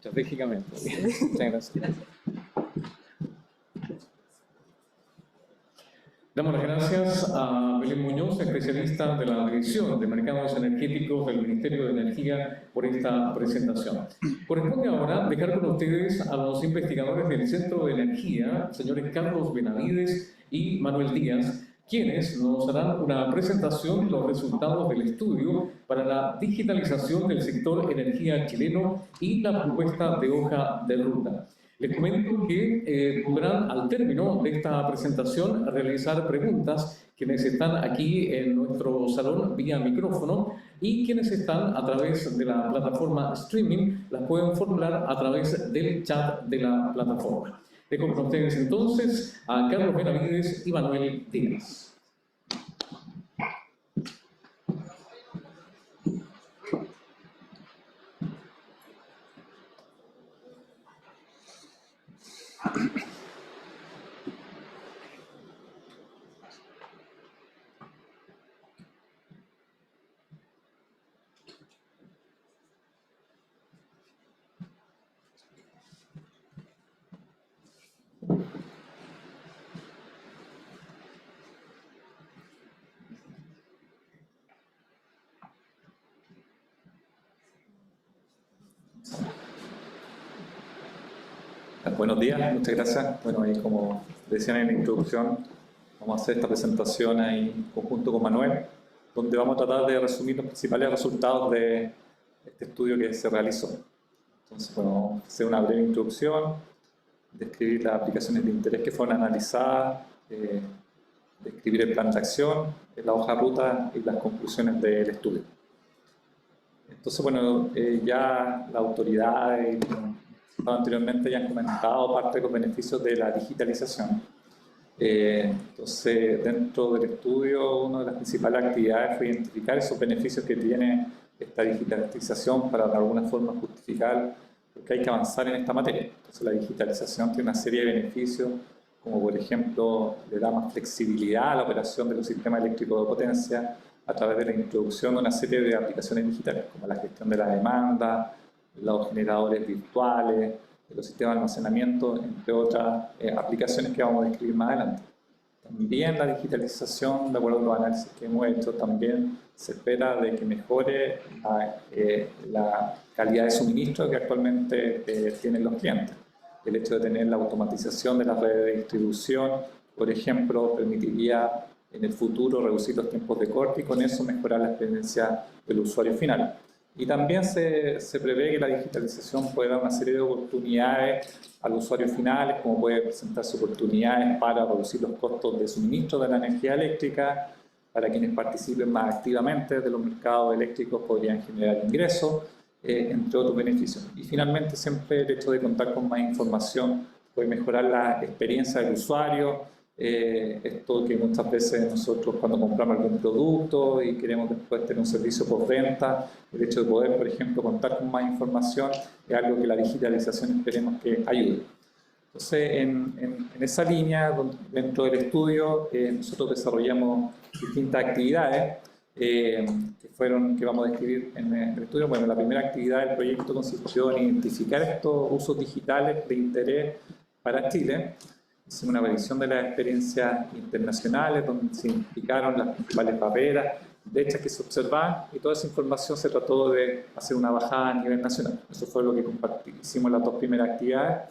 estratégicamente. Muchas gracias. Damos las gracias a Belén Muñoz, especialista de la División de Mercados Energéticos del Ministerio de Energía, por esta presentación. Corresponde ahora dejar con ustedes a los investigadores del Centro de Energía, señores Carlos Benavides y Manuel Díaz, quienes nos harán una presentación de los resultados del estudio para la digitalización del sector energía chileno y la propuesta de hoja de ruta. Les comento que podrán al término de esta presentación realizar preguntas quienes están aquí en nuestro salón vía micrófono y quienes están a través de la plataforma streaming las pueden formular a través del chat de la plataforma. Dejo con ustedes entonces a Carlos Benavides y Manuel Díaz. Buenos días, muchas gracias. Bueno, ahí como decían en la introducción, vamos a hacer esta presentación ahí en conjunto con Manuel, donde vamos a tratar de resumir los principales resultados de este estudio que se realizó. Entonces, bueno, vamos a hacer una breve introducción, describir las aplicaciones de interés que fueron analizadas, describir el plan de acción, la hoja de ruta y las conclusiones del estudio. Entonces, bueno, ya la autoridad anteriormente ya han comentado parte de los beneficios de la digitalización. Entonces, dentro del estudio, una de las principales actividades fue identificar esos beneficios que tiene esta digitalización para de alguna forma justificar que hay que avanzar en esta materia. Entonces, la digitalización tiene una serie de beneficios, como por ejemplo, le da más flexibilidad a la operación de los sistemas eléctricos de potencia a través de la introducción de una serie de aplicaciones digitales, como la gestión de la demanda, los generadores virtuales, los sistemas de almacenamiento, entre otras aplicaciones que vamos a describir más adelante. También la digitalización, de acuerdo a los análisis que hemos hecho, también se espera de que mejore la calidad de suministro que actualmente tienen los clientes. El hecho de tener la automatización de las redes de distribución, por ejemplo, permitiría en el futuro reducir los tiempos de corte y con eso mejorar la experiencia del usuario final. Y también se prevé que la digitalización puede dar una serie de oportunidades al usuario final, como puede presentarse oportunidades para reducir los costos de suministro de la energía eléctrica, para quienes participen más activamente de los mercados eléctricos podrían generar ingresos, entre otros beneficios. Y finalmente siempre el hecho de contar con más información puede mejorar la experiencia del usuario. Esto que muchas veces nosotros cuando compramos algún producto y queremos después tener un servicio postventa, el hecho de poder, por ejemplo, contar con más información es algo que la digitalización esperemos que ayude. Entonces, en esa línea, dentro del estudio, nosotros desarrollamos distintas actividades que vamos a describir en el estudio. Bueno, la primera actividad del proyecto consistió en identificar estos usos digitales de interés para Chile. Hicimos una revisión de las experiencias internacionales donde se indicaron las principales barreras, brechas que se observaban y toda esa información se trató de hacer una bajada a nivel nacional. Eso fue lo que hicimos en las dos primeras actividades.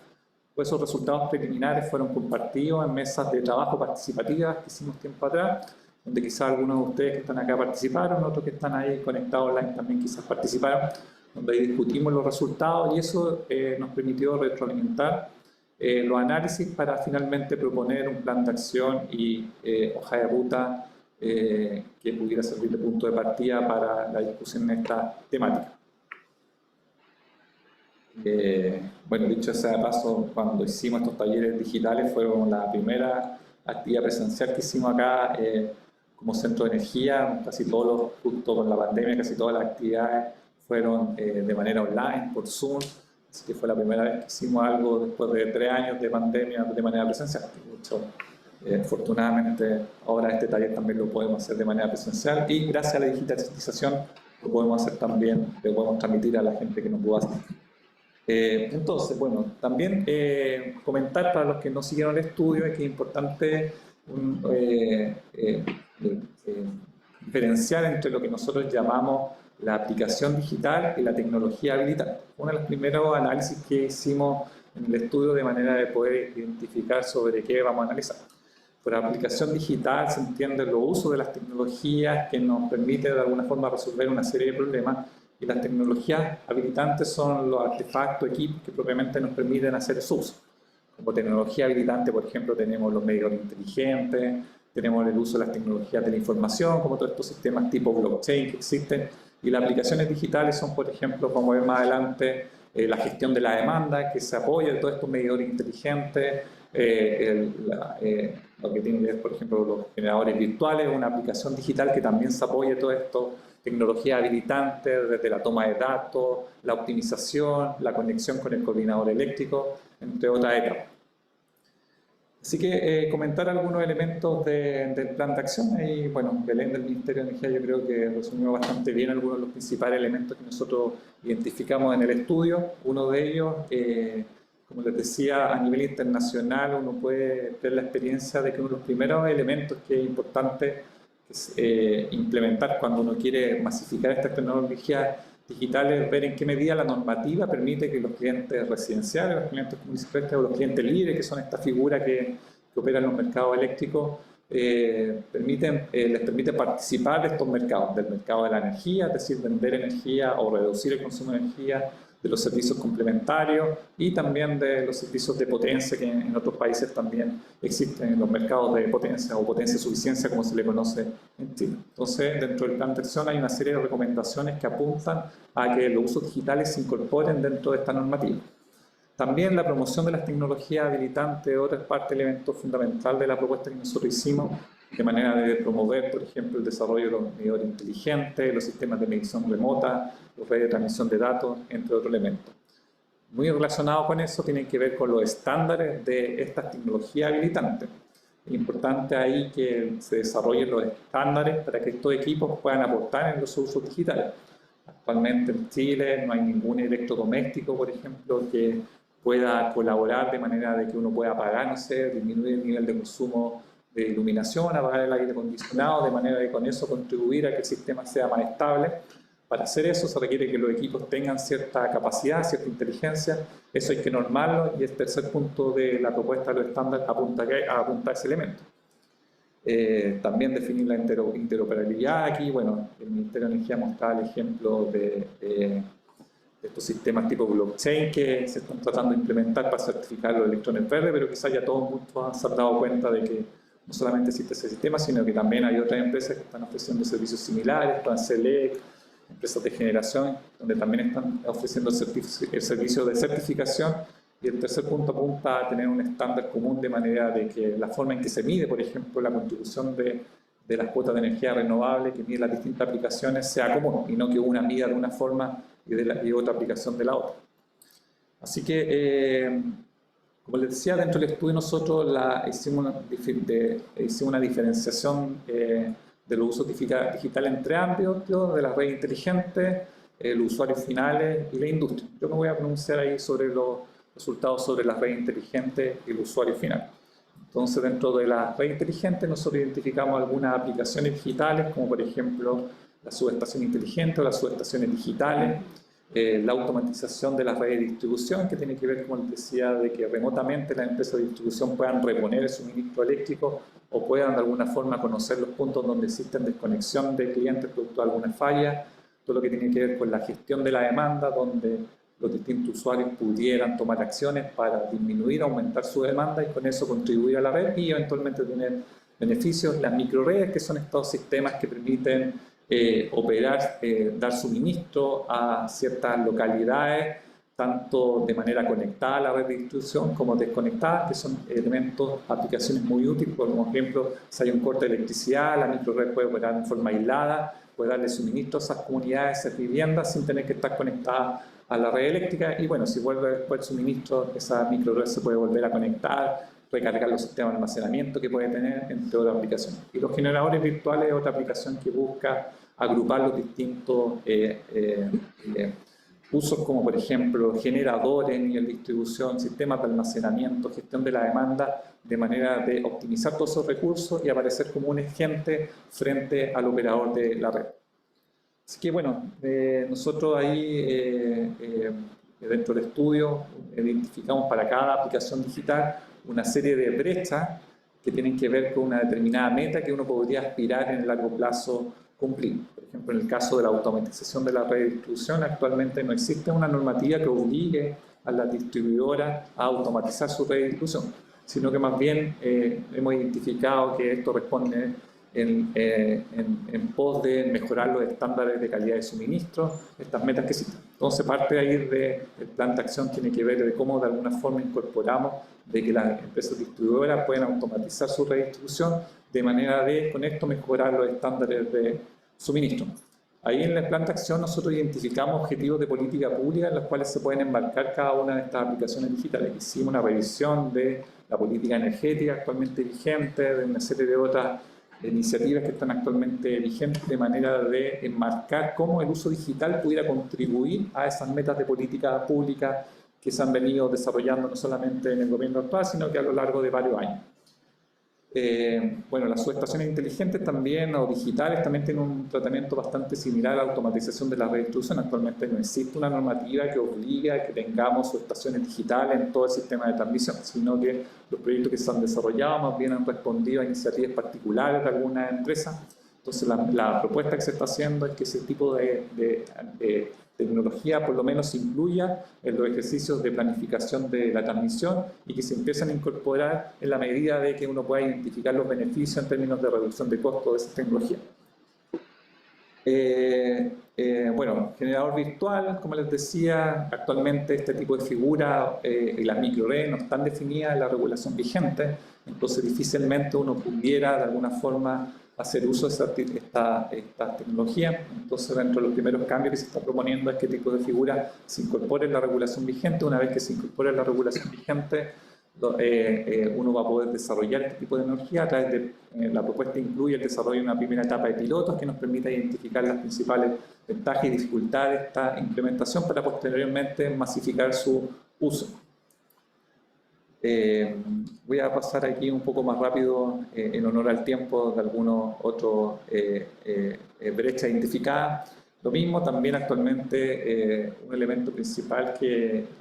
Pues esos resultados preliminares fueron compartidos en mesas de trabajo participativas que hicimos tiempo atrás, donde quizás algunos de ustedes que están acá participaron, otros que están ahí conectados online también quizás participaron, donde ahí discutimos los resultados y eso nos permitió retroalimentar los análisis para finalmente proponer un plan de acción y hoja de ruta que pudiera servir de punto de partida para la discusión en esta temática. Bueno, dicho sea de paso, cuando hicimos estos talleres digitales fueron la primera actividad presencial que hicimos acá como centro de energía. Casi todos, junto con la pandemia, casi todas las actividades fueron de manera online, por Zoom. Así que fue la primera vez que hicimos algo después de 3 años de pandemia de manera presencial. De hecho, afortunadamente ahora este taller también lo podemos hacer de manera presencial y gracias a la digitalización lo podemos hacer también, lo podemos transmitir a la gente que no pudo hacer. Entonces, bueno, también comentar para los que no siguieron el estudio es que es importante diferenciar entre lo que nosotros llamamos la aplicación digital y la tecnología habilitante. Uno de los primeros análisis que hicimos en el estudio de manera de poder identificar sobre qué vamos a analizar. Por aplicación digital se entiende el uso de las tecnologías que nos permite de alguna forma resolver una serie de problemas, y las tecnologías habilitantes son los artefactos, equipos que propiamente nos permiten hacer su uso. Como tecnología habilitante, por ejemplo, tenemos los medidores inteligentes, tenemos el uso de las tecnologías de la información, como todos estos sistemas tipo blockchain que existen, y las aplicaciones digitales son, por ejemplo, como ver más adelante, la gestión de la demanda, que se apoya de todos estos medidores inteligentes, lo que tiene que ver, por ejemplo, los generadores virtuales, una aplicación digital que también se apoya de todo esto, tecnología habilitante, desde la toma de datos, la optimización, la conexión con el coordinador eléctrico, entre otras etapas. Así que comentar algunos elementos del plan de acción. Y bueno, Belén del Ministerio de Energía yo creo que resumió bastante bien algunos de los principales elementos que nosotros identificamos en el estudio. Uno de ellos, como les decía, a nivel internacional uno puede ver la experiencia de que uno de los primeros elementos que es importante implementar cuando uno quiere masificar estas tecnologías digitales, ver en qué medida la normativa permite que los clientes residenciales, los clientes municipales o los clientes libres, que son estas figuras que operan los mercados eléctricos, les permite participar de estos mercados, del mercado de la energía, es decir, vender energía o reducir el consumo de energía, de los servicios complementarios y también de los servicios de potencia que en otros países también existen en los mercados de potencia o potencia de suficiencia, como se le conoce en Chile. Entonces, dentro del plan de acción hay una serie de recomendaciones que apuntan a que los usos digitales se incorporen dentro de esta normativa. También la promoción de las tecnologías habilitantes, otra parte, elemento fundamental de la propuesta que nosotros hicimos, de manera de promover, por ejemplo, el desarrollo de los medidores inteligentes, los sistemas de medición remota, los redes de transmisión de datos, entre otros elementos. Muy relacionado con eso tienen que ver con los estándares de estas tecnologías habilitantes. Es importante ahí que se desarrollen los estándares para que estos equipos puedan aportar en los usos digitales. Actualmente en Chile no hay ningún electrodoméstico, por ejemplo, que pueda colaborar de manera de que uno pueda apagar, no sé, disminuir el nivel de consumo de iluminación, apagar el aire acondicionado, de manera de con eso contribuir a que el sistema sea más estable. Para hacer eso se requiere que los equipos tengan cierta capacidad, cierta inteligencia, eso hay que normarlo, y el tercer punto de la propuesta de los estándares apunta a ese elemento. También definir la interoperabilidad. Aquí, bueno, el Ministerio de Energía mostraba el ejemplo de estos sistemas tipo blockchain que se están tratando de implementar para certificar los electrones verdes, pero quizás ya todos muchos se han dado cuenta de que no solamente existe ese sistema, sino que también hay otras empresas que están ofreciendo servicios similares, Transelec, empresas de generación, donde también están ofreciendo el servicio de certificación. Y el tercer punto apunta a tener un estándar común, de manera de que la forma en que se mide, por ejemplo, la contribución de las cuotas de energía renovable que mide las distintas aplicaciones sea común, y no que una mida de una forma y otra aplicación de la otra. Así que, como les decía, dentro del estudio nosotros hicimos una diferenciación de los usos digitales entre ámbitos, de las redes inteligentes, los usuarios finales y la industria. Yo me voy a pronunciar ahí sobre los resultados sobre las redes inteligentes y el usuario final. Entonces, dentro de las redes inteligentes nosotros identificamos algunas aplicaciones digitales, como por ejemplo la subestación inteligente o las subestaciones digitales, la automatización de las redes de distribución, que tiene que ver, como les decía, de que remotamente las empresas de distribución puedan reponer el suministro eléctrico o puedan de alguna forma conocer los puntos donde existen desconexión de clientes producto de alguna falla, todo lo que tiene que ver con la gestión de la demanda, donde los distintos usuarios pudieran tomar acciones para disminuir, aumentar su demanda y con eso contribuir a la red y eventualmente tener beneficios. Las microredes, que son estos sistemas que permiten operar, dar suministro a ciertas localidades, tanto de manera conectada a la red de distribución como desconectada, que son elementos, aplicaciones muy útiles. Por ejemplo, si hay un corte de electricidad, la microred puede operar en forma aislada, puede darle suministro a esas comunidades, a esas viviendas, sin tener que estar conectada a la red eléctrica. Y bueno, si vuelve después el suministro, esa microred se puede volver a conectar, recargar los sistemas de almacenamiento que puede tener, entre otras aplicaciones. Y los generadores virtuales es otra aplicación que busca agrupar los distintos usos como por ejemplo generadores, nivel de distribución, sistemas de almacenamiento, gestión de la demanda, de manera de optimizar todos esos recursos y aparecer como un agente frente al operador de la red. Así que bueno, nosotros ahí dentro del estudio identificamos para cada aplicación digital una serie de brechas que tienen que ver con una determinada meta que uno podría aspirar en el largo plazo cumplir. Por ejemplo, en el caso de la automatización de la red de distribución, actualmente no existe una normativa que obligue a las distribuidoras a automatizar su red de distribución, sino que más bien hemos identificado que esto responde en pos de mejorar los estándares de calidad de suministro, estas metas que existen. Entonces, parte de ahí del plan de acción tiene que ver de cómo de alguna forma incorporamos de que las empresas distribuidoras pueden automatizar su red de distribución de manera de, con esto, mejorar los estándares de suministro. Ahí en el plan de acción nosotros identificamos objetivos de política pública en los cuales se pueden embarcar cada una de estas aplicaciones digitales. Hicimos una revisión de la política energética actualmente vigente, de una serie de otras iniciativas que están actualmente vigentes, de manera de enmarcar cómo el uso digital pudiera contribuir a esas metas de política pública que se han venido desarrollando no solamente en el gobierno actual, sino que a lo largo de varios años. Bueno, las subestaciones inteligentes también, o digitales, también tienen un tratamiento bastante similar a la automatización de la red de distribución. Actualmente no existe una normativa que obligue a que tengamos subestaciones digitales en todo el sistema de transmisión, sino que los proyectos que se han desarrollado más bien han respondido a iniciativas particulares de algunas empresas. Entonces la propuesta que se está haciendo es que ese tipo de tecnología por lo menos se incluya en los ejercicios de planificación de la transmisión y que se empiecen a incorporar en la medida de que uno pueda identificar los beneficios en términos de reducción de costos de esa tecnología. Bueno, generador virtual, como les decía, actualmente este tipo de figuras y las microredes no están definidas en la regulación vigente, entonces difícilmente uno pudiera de alguna forma hacer uso de esta tecnología. Entonces, dentro de los primeros cambios que se está proponiendo es que este tipo de figuras se incorpore en la regulación vigente. Una vez que se incorpore en la regulación vigente, uno va a poder desarrollar este tipo de energía a través de la propuesta incluye el desarrollo de una primera etapa de pilotos que nos permita identificar las principales ventajas y dificultades de esta implementación para posteriormente masificar su uso. Voy a pasar aquí un poco más rápido en honor al tiempo de algunos otros brechas identificadas. Lo mismo también actualmente un elemento principal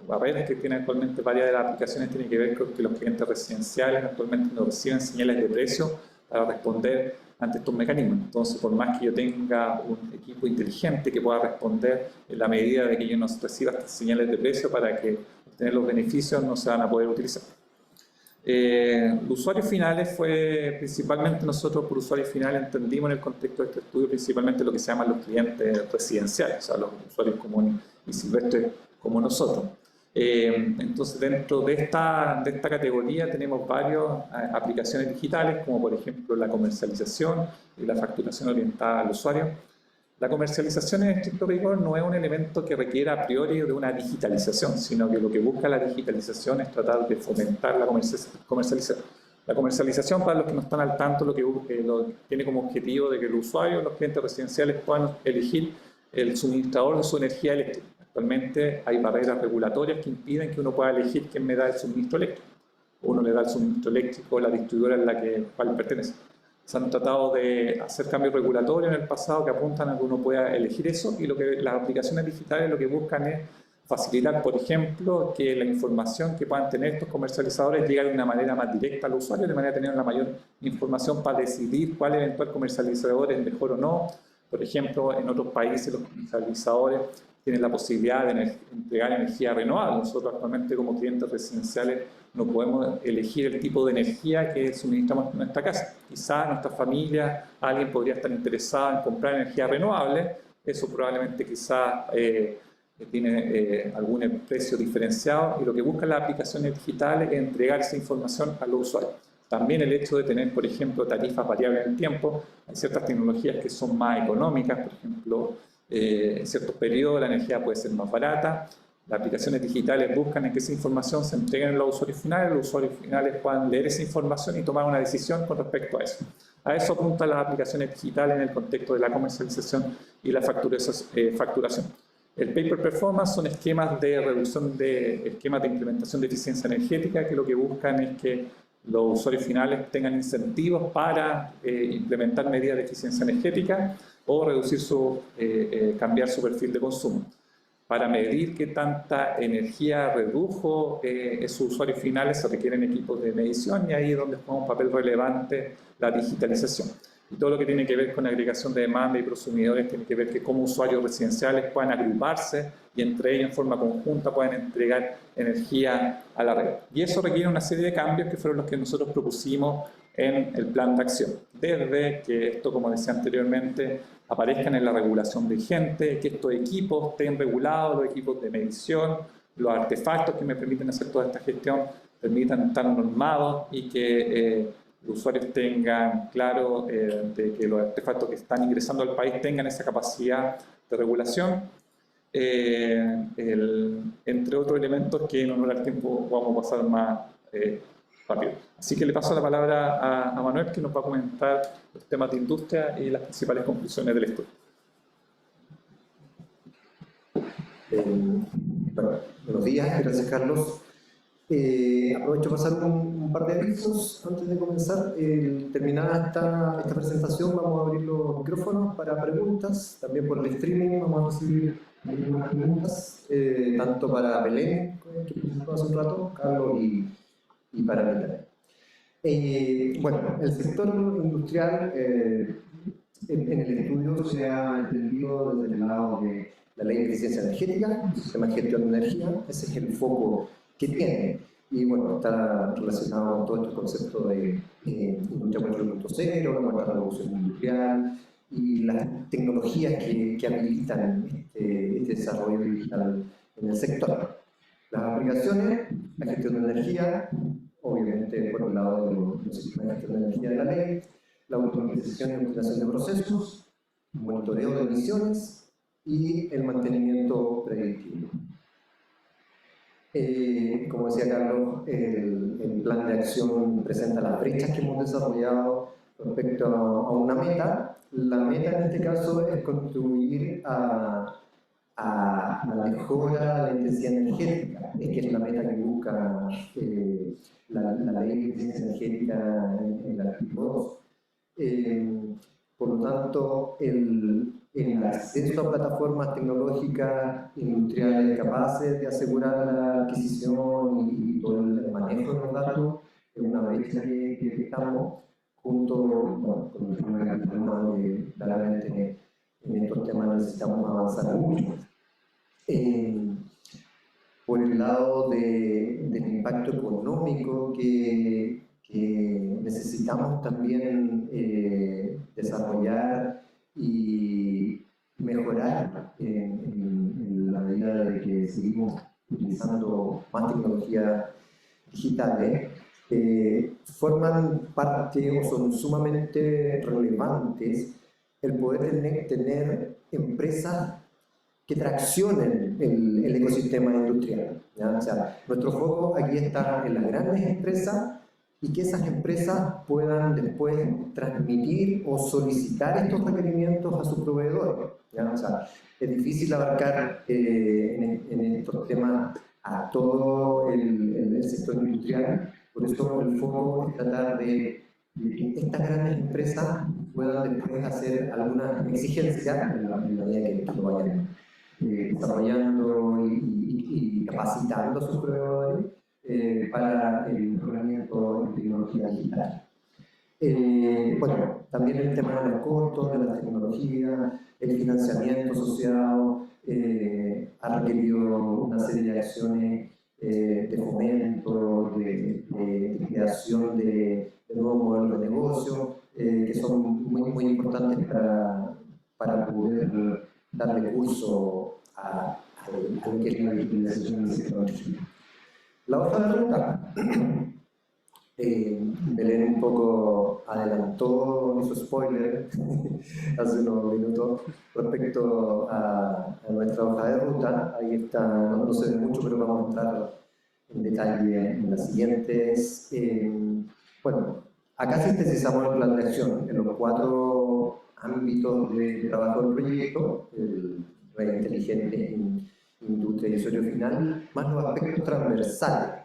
barreras que tienen actualmente varias de las aplicaciones tiene que ver con que los clientes residenciales actualmente no reciben señales de precio para responder ante estos mecanismos. Entonces, por más que yo tenga un equipo inteligente que pueda responder en la medida de que yo no reciba estas señales de precio para que obtener los beneficios, no se van a poder utilizar. Los usuarios finales fue principalmente nosotros por usuarios finales entendimos en el contexto de este estudio principalmente lo que se llaman los clientes residenciales, o sea, los usuarios comunes y silvestres como nosotros. Entonces, dentro de esta categoría tenemos varias aplicaciones digitales, como por ejemplo la comercialización y la facturación orientada al usuario. La comercialización en estricto rigor no es un elemento que requiera a priori de una digitalización, sino que lo que busca la digitalización es tratar de fomentar la comercialización. La comercialización, para los que no están al tanto, lo tiene como objetivo de que el usuario, los clientes residenciales puedan elegir el suministrador de su energía eléctrica. Actualmente hay barreras regulatorias que impiden que uno pueda elegir quién me da el suministro eléctrico. Uno le da el suministro eléctrico a la distribuidora en la cual pertenece. Se han tratado de hacer cambios regulatorios en el pasado que apuntan a que uno pueda elegir eso y las aplicaciones digitales lo que buscan es facilitar, por ejemplo, que la información que puedan tener estos comercializadores llegue de una manera más directa al usuario, de manera de tener la mayor información para decidir cuál eventual comercializador es mejor o no. Por ejemplo, en otros países los comercializadores tienen la posibilidad de entregar energía renovable. Nosotros actualmente como clientes residenciales no podemos elegir el tipo de energía que suministramos en nuestra casa. Quizás nuestra familia, alguien podría estar interesado en comprar energía renovable, eso probablemente quizás tiene algún precio diferenciado y lo que buscan las aplicaciones digitales es entregar esa información a los usuarios. También el hecho de tener, por ejemplo, tarifas variables en el tiempo, hay ciertas tecnologías que son más económicas, por ejemplo, en ciertos periodos la energía puede ser más barata. Las aplicaciones digitales buscan en que esa información se entregue a los usuarios finales puedan leer esa información y tomar una decisión con respecto a eso. A eso apuntan las aplicaciones digitales en el contexto de la comercialización y la facturación. El Paper Performance son esquemas de reducción esquemas de implementación de eficiencia energética, que lo que buscan es que los usuarios finales tengan incentivos para implementar medidas de eficiencia energética o reducir cambiar su perfil de consumo, para medir qué tanta energía redujo esos usuarios finales. Se requieren equipos de medición, y ahí es donde juega un papel relevante la digitalización. Y todo lo que tiene que ver con agregación de demanda y prosumidores tiene que ver que cómo usuarios residenciales puedan agruparse y entre ellos en forma conjunta puedan entregar energía a la red. Y eso requiere una serie de cambios que fueron los que nosotros propusimos en el plan de acción. Desde que esto, como decía anteriormente, aparezcan en la regulación vigente, que estos equipos estén regulados, los equipos de medición, los artefactos que me permiten hacer toda esta gestión permitan estar normados, y que los usuarios tengan claro de que los artefactos que están ingresando al país tengan esa capacidad de regulación, entre otros elementos que en honor al tiempo vamos a pasar más rápido. Así que le paso la palabra a Manuel, que nos va a comentar los temas de industria y las principales conclusiones del estudio. Bueno, buenos días, gracias Carlos. Aprovecho para pasar un par de avisos antes de comenzar. Terminada esta presentación, vamos a abrir los micrófonos para preguntas. También por el streaming vamos a recibir algunas preguntas, tanto para Belén, que presentó hace un rato, Carlos, y para mí también. Bueno, el sector industrial en el estudio se ha entendido desde el lado de la ley de eficiencia energética, el sistema de gestión de energía. Ese es el foco que tiene, y bueno, está relacionado con todo este concepto de industria 4.0, la cuarta revolución industrial y las tecnologías que habilitan este desarrollo digital en el sector. Las aplicaciones, la gestión de energía, obviamente por el lado de los sistemas de gestión de energía de la ley, la automatización y optimización de procesos, monitoreo de emisiones y el mantenimiento predictivo. Como decía Carlos, el plan de acción presenta las brechas que hemos desarrollado respecto a una meta. La meta en este caso es contribuir a la mejora de la intensidad energética, que es la meta que busca la ley de eficiencia energética en el artículo 2. Por lo tanto, el acceso a plataformas tecnológicas industriales capaces de asegurar la adquisición y todo el manejo de los datos es una brecha que estamos junto con el tema de capital humano, que claramente en estos temas necesitamos avanzar mucho. Por el lado del impacto económico que necesitamos también desarrollar y mejorar en la medida de que seguimos utilizando más tecnologías digitales, forman parte o son sumamente relevantes el poder tener empresas que traccionen el ecosistema industrial, ¿ya? O sea, nuestro foco aquí está en las grandes empresas, y que esas empresas puedan después transmitir o solicitar estos requerimientos a sus proveedores, ¿ya? O sea, es difícil abarcar en estos temas a todo el sector industrial. Por eso el foco es tratar de que estas grandes empresas puedan después hacer algunas exigencias en la medida que lo vayan desarrollando y capacitando a sus proveedores para el mejoramiento en tecnología digital. Bueno, también el tema de los costos de la tecnología, el financiamiento asociado, ha requerido una serie de acciones de fomento, de creación de nuevos modelos de negocio, que son muy importantes para poder darle curso a lo que es la digitalización del sector energético. La hoja de ruta, Belén un poco adelantó, hizo spoiler hace unos minutos respecto a nuestra hoja de ruta. Ahí está, no se ve mucho, pero vamos a entrar en detalle en las siguientes. Bueno, acá sintetizamos el plan de acción en los 4 ámbitos de trabajo del proyecto: redes inteligentes en industria y usuario final, más los aspectos transversales.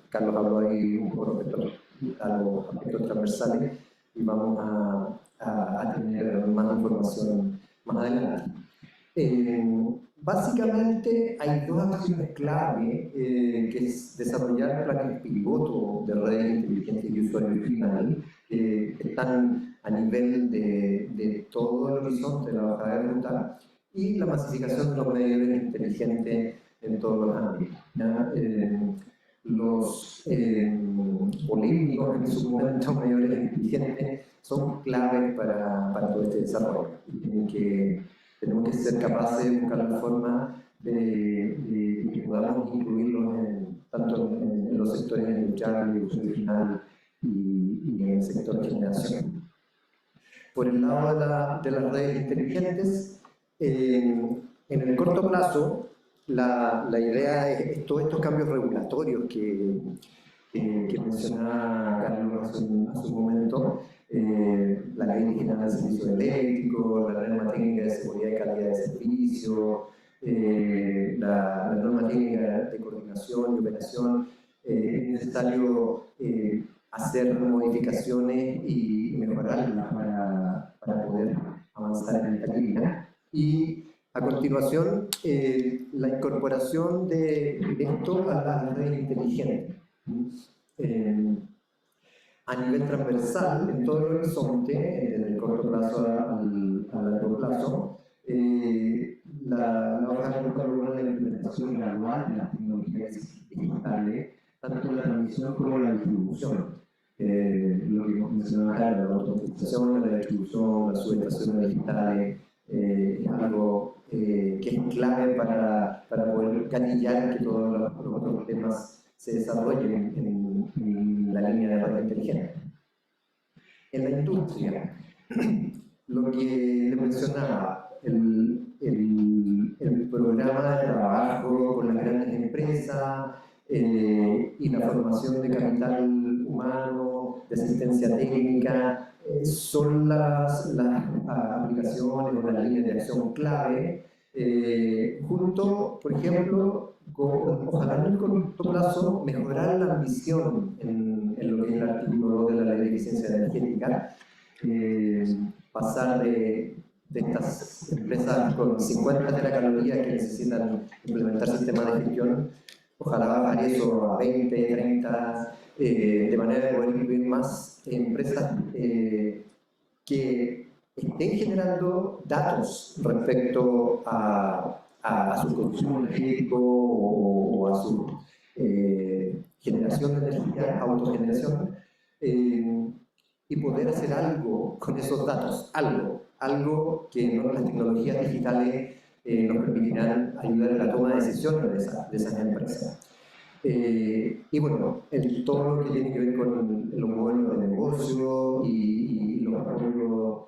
Carlos habló ahí un poco respecto a los aspectos transversales y vamos a tener más información más adelante. Básicamente hay dos acciones clave, que es desarrollar planes piloto de redes inteligentes y usuario final, que están a nivel de todo el horizonte de la bajada de ruta, y la masificación de los medidores inteligentes en todos los ámbitos. Los polémicos en su momento medidores inteligentes son claves para todo este desarrollo. Tenemos que ser capaces de buscar la forma de que podamos incluirlos tanto en los sectores industriales, usuario final y en el sector de generación. Por el lado de las redes inteligentes, en el corto plazo, la idea es todos estos cambios regulatorios que mencionaba Carlos hace un momento, la Ley General de Servicios Eléctricos, la norma técnica de seguridad y calidad de servicio, la norma técnica de coordinación y operación. Es necesario hacer modificaciones y mejorarlas para poder avanzar en esta línea. Y a continuación, la incorporación de esto a las redes inteligentes. A nivel transversal, en todo el horizonte, desde el corto plazo al largo plazo, la hoja de ruta propone la implementación gradual de las tecnologías digitales, tanto en la transmisión como en la distribución. Lo que mencionaba Carlos, la automatización, la distribución, las subestaciones digitales, es algo que es clave para poder gatillar que todos los otros temas se desarrollen en la línea de red inteligente. En la industria, lo que le mencionaba, el programa de trabajo con las grandes empresas y la formación de capital humano, de asistencia técnica, son las aplicaciones o las líneas de acción clave, junto, por ejemplo, ojalá en el corto plazo mejorar la ambición en lo que es el artículo 2 de la Ley de Eficiencia Energética, pasar de estas empresas con 50 teracalorías que necesitan implementar sistemas de gestión, ojalá bajar eso a 20, 30, de manera de poder incluir más empresas que estén generando datos respecto a su consumo energético o a su generación de energía, autogeneración, y poder hacer algo con esos datos, algo que las tecnologías digitales nos permitirán ayudar a la toma de decisiones de esas empresas. Y bueno, todo lo que tiene que ver con los modelos de negocio y los apoyos,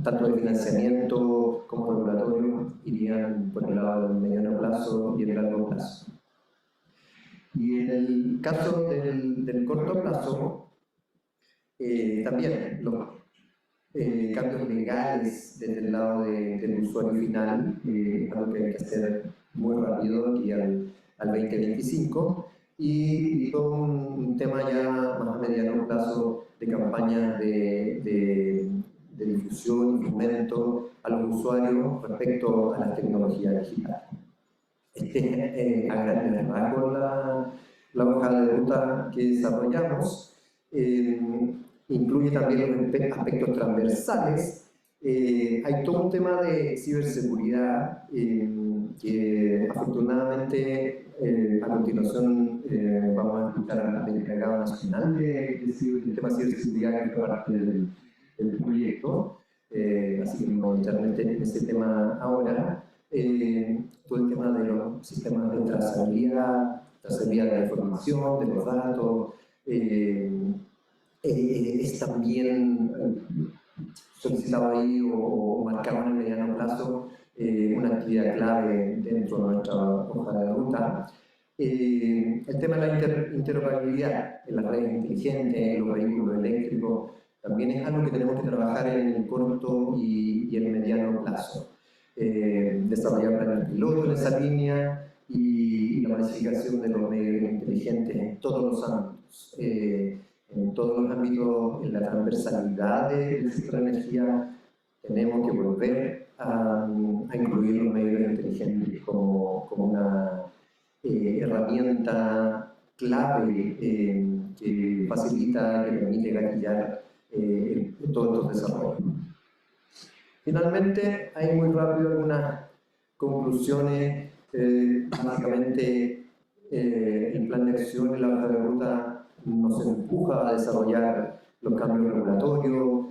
tanto de financiamiento como regulatorio, irían por el lado del mediano plazo y el largo plazo. Y en el caso del corto plazo, también los cambios legales desde el lado del usuario final, algo que hay que hacer muy rápido aquí al 2025, y todo un tema ya más a mediano plazo de campañas de difusión y fomento a los usuarios respecto a las tecnologías digitales. A grandes rasgos la hoja de ruta que desarrollamos incluye también los aspectos transversales. Hay todo un tema de ciberseguridad que afortunadamente a continuación vamos a escuchar al encargado nacional del tema de ciberseguridad, que es parte del proyecto, así que no entraré en ese tema ahora. Todo el tema de los sistemas de trazabilidad de la información, de los datos, es también solicitado ahí o marcado en el mediano plazo una actividad clave dentro de nuestra hoja de ruta. El tema de la interoperabilidad en las redes inteligentes, en los vehículos eléctricos, también es algo que tenemos que trabajar en el corto y el mediano plazo. desarrollar planes pilotos en esa línea y la masificación de los medios inteligentes en todos los ámbitos. En todos los ámbitos, en la transversalidad del sector de energía, tenemos que volver a incluir los medios inteligentes como una herramienta clave que facilita, que permite gatillar todos estos desarrollos. Finalmente, hay muy rápido algunas conclusiones. Básicamente, el plan de acción y la hoja de ruta nos empuja a desarrollar los cambios regulatorios,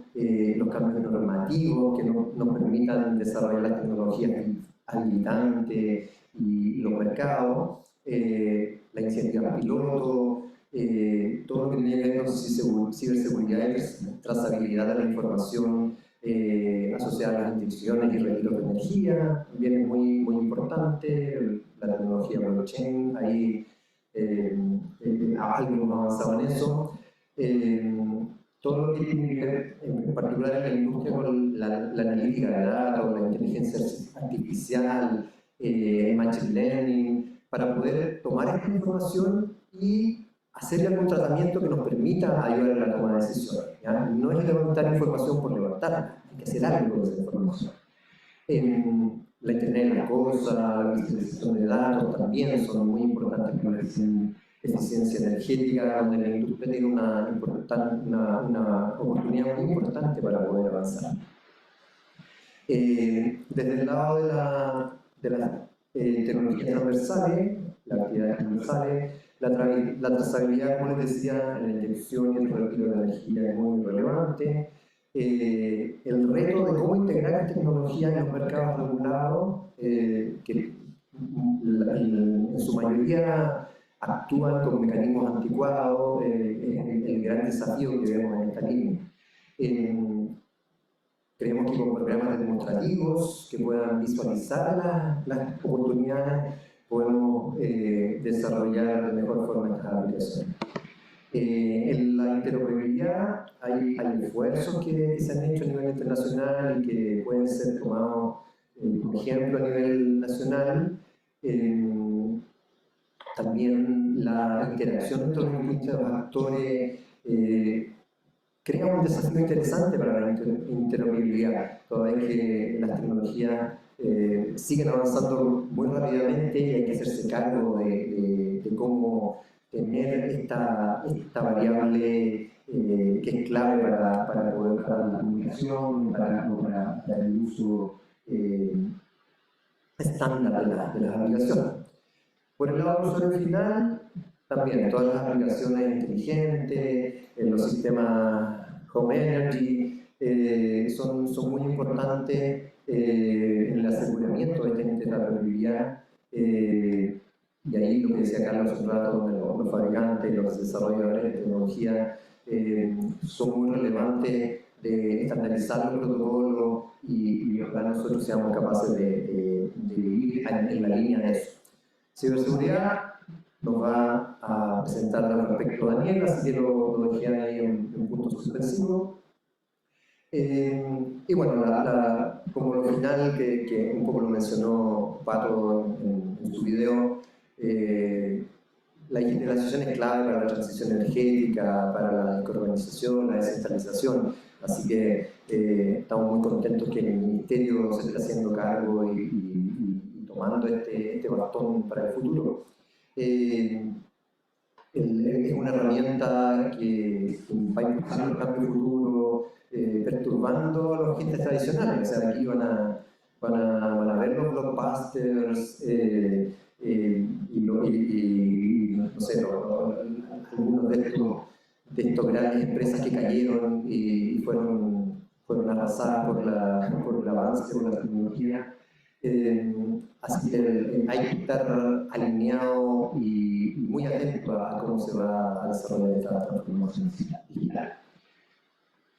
los cambios normativos que nos permitan desarrollar las tecnologías habilitantes y los mercados, la iniciativa piloto, todo lo que tiene que ver con ciberseguridad y trazabilidad de la información asociada a las inyecciones y retiros de energía, también es muy importante, la tecnología blockchain, ahí algo más avanzado en eso. Todo lo que tiene que ver, en particular en la industria, con la analítica de datos, la inteligencia artificial, machine learning, para poder tomar esta información y hacer algún tratamiento que nos permita ayudar en la toma de decisiones. ¿Ya? No es levantar información por levantarla, hay que hacer algo con esa información. La Internet de las cosas, la visualización de datos también son muy importantes para la eficiencia energética, donde la industria tiene una oportunidad muy importante para poder avanzar. Desde el lado de las tecnologías transversales, las actividades transversales, la trazabilidad, como les decía, en la inyección y el retiro de energía es muy relevante. El reto de cómo integrar tecnología en los mercados regulados, que en su mayoría actúan con mecanismos anticuados, el gran desafío que vemos en esta línea. Creemos que con programas demostrativos que puedan visualizar las oportunidades, podemos desarrollar de mejor forma estas aplicaciones. En la interoperabilidad hay esfuerzos que se han hecho a nivel internacional y que pueden ser tomados, por ejemplo, a nivel nacional. También la interacción entre los distintos actores crea un desafío interesante para la interoperabilidad, toda vez que las tecnologías siguen avanzando muy rápidamente y hay que hacerse cargo de cómo tener esta variable que es clave para poder mejorar la comunicación, para el uso estándar de las aplicaciones. Por el lado del usuario final, también todas las aplicaciones inteligentes, los sistemas Home Energy, son muy importantes en el aseguramiento de esta interoperabilidad. Y ahí lo que decía Carlos hace un rato, donde los fabricantes, los desarrolladores de tecnología son muy relevantes de estandarizar los protocolos y ojalá nosotros seamos capaces de ir en la línea de eso. Ciberseguridad nos va a presentar al respecto Daniel, así que lo dejé ahí en punto suspensivo. Y bueno, como lo final, que un poco lo mencionó Pato en su video, la digitalización es clave para la transición energética, para la descarbonización, la descentralización, así que estamos muy contentos que el Ministerio se esté haciendo cargo y tomando este bastón para el futuro. Es una herramienta que va a impulsar el cambio futuro, perturbando a los agentes tradicionales. O sea, aquí van a ver los blockbusters y no sé, algunos de estos grandes empresas que cayeron y fueron arrasadas por el avance, por la tecnología. Así que hay que estar alineado y muy atento a cómo se va a desarrollar esta transformación digital.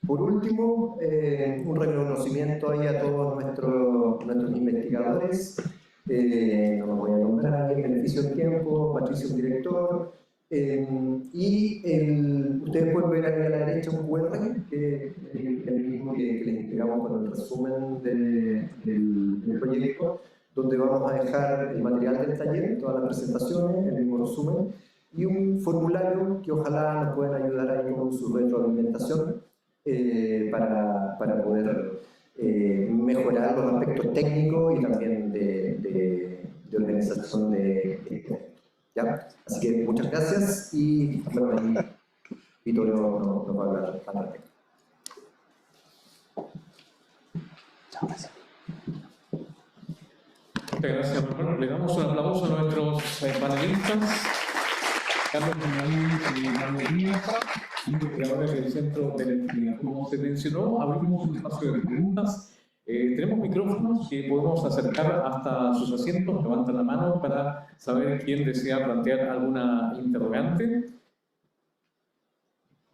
Por último, un reconocimiento ahí a todos nuestros investigadores. No los voy a nombrar en beneficio del tiempo. Patricio, director, Ustedes pueden ver ahí a la derecha un QR, que es el mismo que les entregamos con el resumen del proyecto, donde vamos a dejar el material del taller, todas las presentaciones, el mismo resumen, y un formulario que ojalá nos puedan ayudar ahí con su retroalimentación para poder mejorar los aspectos técnicos y también de organización de esto. ¿Ya? Así que muchas gracias y bueno, ahí Vittorio nos va a hablar al respecto. Muchas gracias, Roberto. Le damos un aplauso a nuestros panelistas. Carlos Benjamín y Manuel Díaz, investigadores del Centro de Energía. Como se mencionó, abrimos un espacio de preguntas. Tenemos micrófonos que podemos acercar hasta sus asientos. Levantan la mano para saber quién desea plantear alguna interrogante.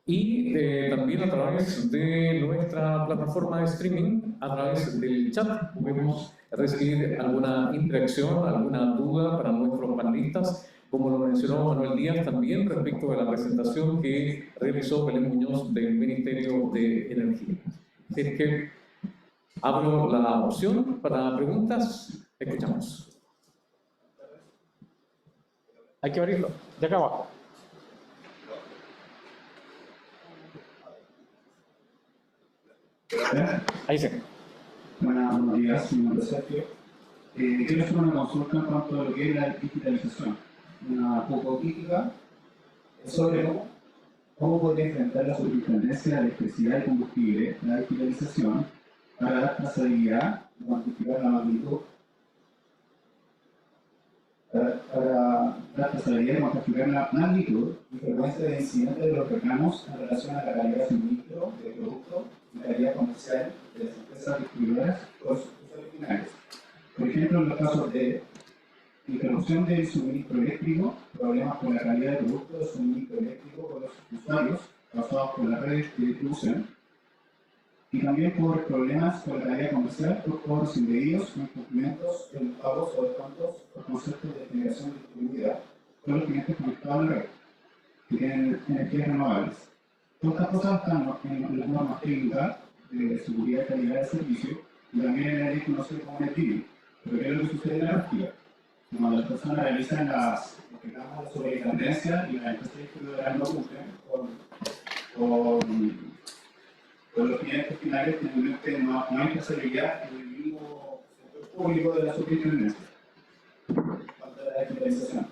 Y también a través de nuestra plataforma de streaming, a través del chat, podemos recibir alguna interacción, alguna duda para nuestros panelistas, como lo mencionó Manuel Díaz también respecto de la presentación que realizó Belén Muñoz del Ministerio de Energía. Así que abro la opción para preguntas. Escuchamos. Hay que abrirlo, de acá abajo. Ahí sí. Buenos días, mi nombre es Sergio. Quiero hacer una consulta en cuanto a lo que es la digitalización. Una poco crítica sobre cómo podría enfrentar la superintendencia de electricidad y combustible, la digitalización, para dar trazabilidad y cuantificar la magnitud, para dar trazabilidad y cuantificar la magnitud y frecuencia de incidentes de los reclamos en relación a la calidad de suministro de productos y calidad comercial de las empresas distribuidoras o sus usuarios finales. Por ejemplo, en los casos de interrupción del suministro eléctrico, problemas con la calidad de producto de suministro eléctrico por los usuarios causados por las redes de distribución, y también por problemas con la calidad comercial por cobros indebidos o incumplimientos en los pagos o descuentos por conceptos de generación distribuida con los clientes conectados a la red, que tienen energías renovables. Todas estas cosas están en las normas técnicas de seguridad y calidad del servicio y también en la ley conocida como NETIBI. Pero ¿qué es lo que sucede en la práctica? Cuando las personas realizan las reclamos de superintendencia y las empresas distribuidoras no cumplen con los clientes finales, finalmente no hay trazabilidad en el mismo sector público de la superintendencia. Falta la digitalización.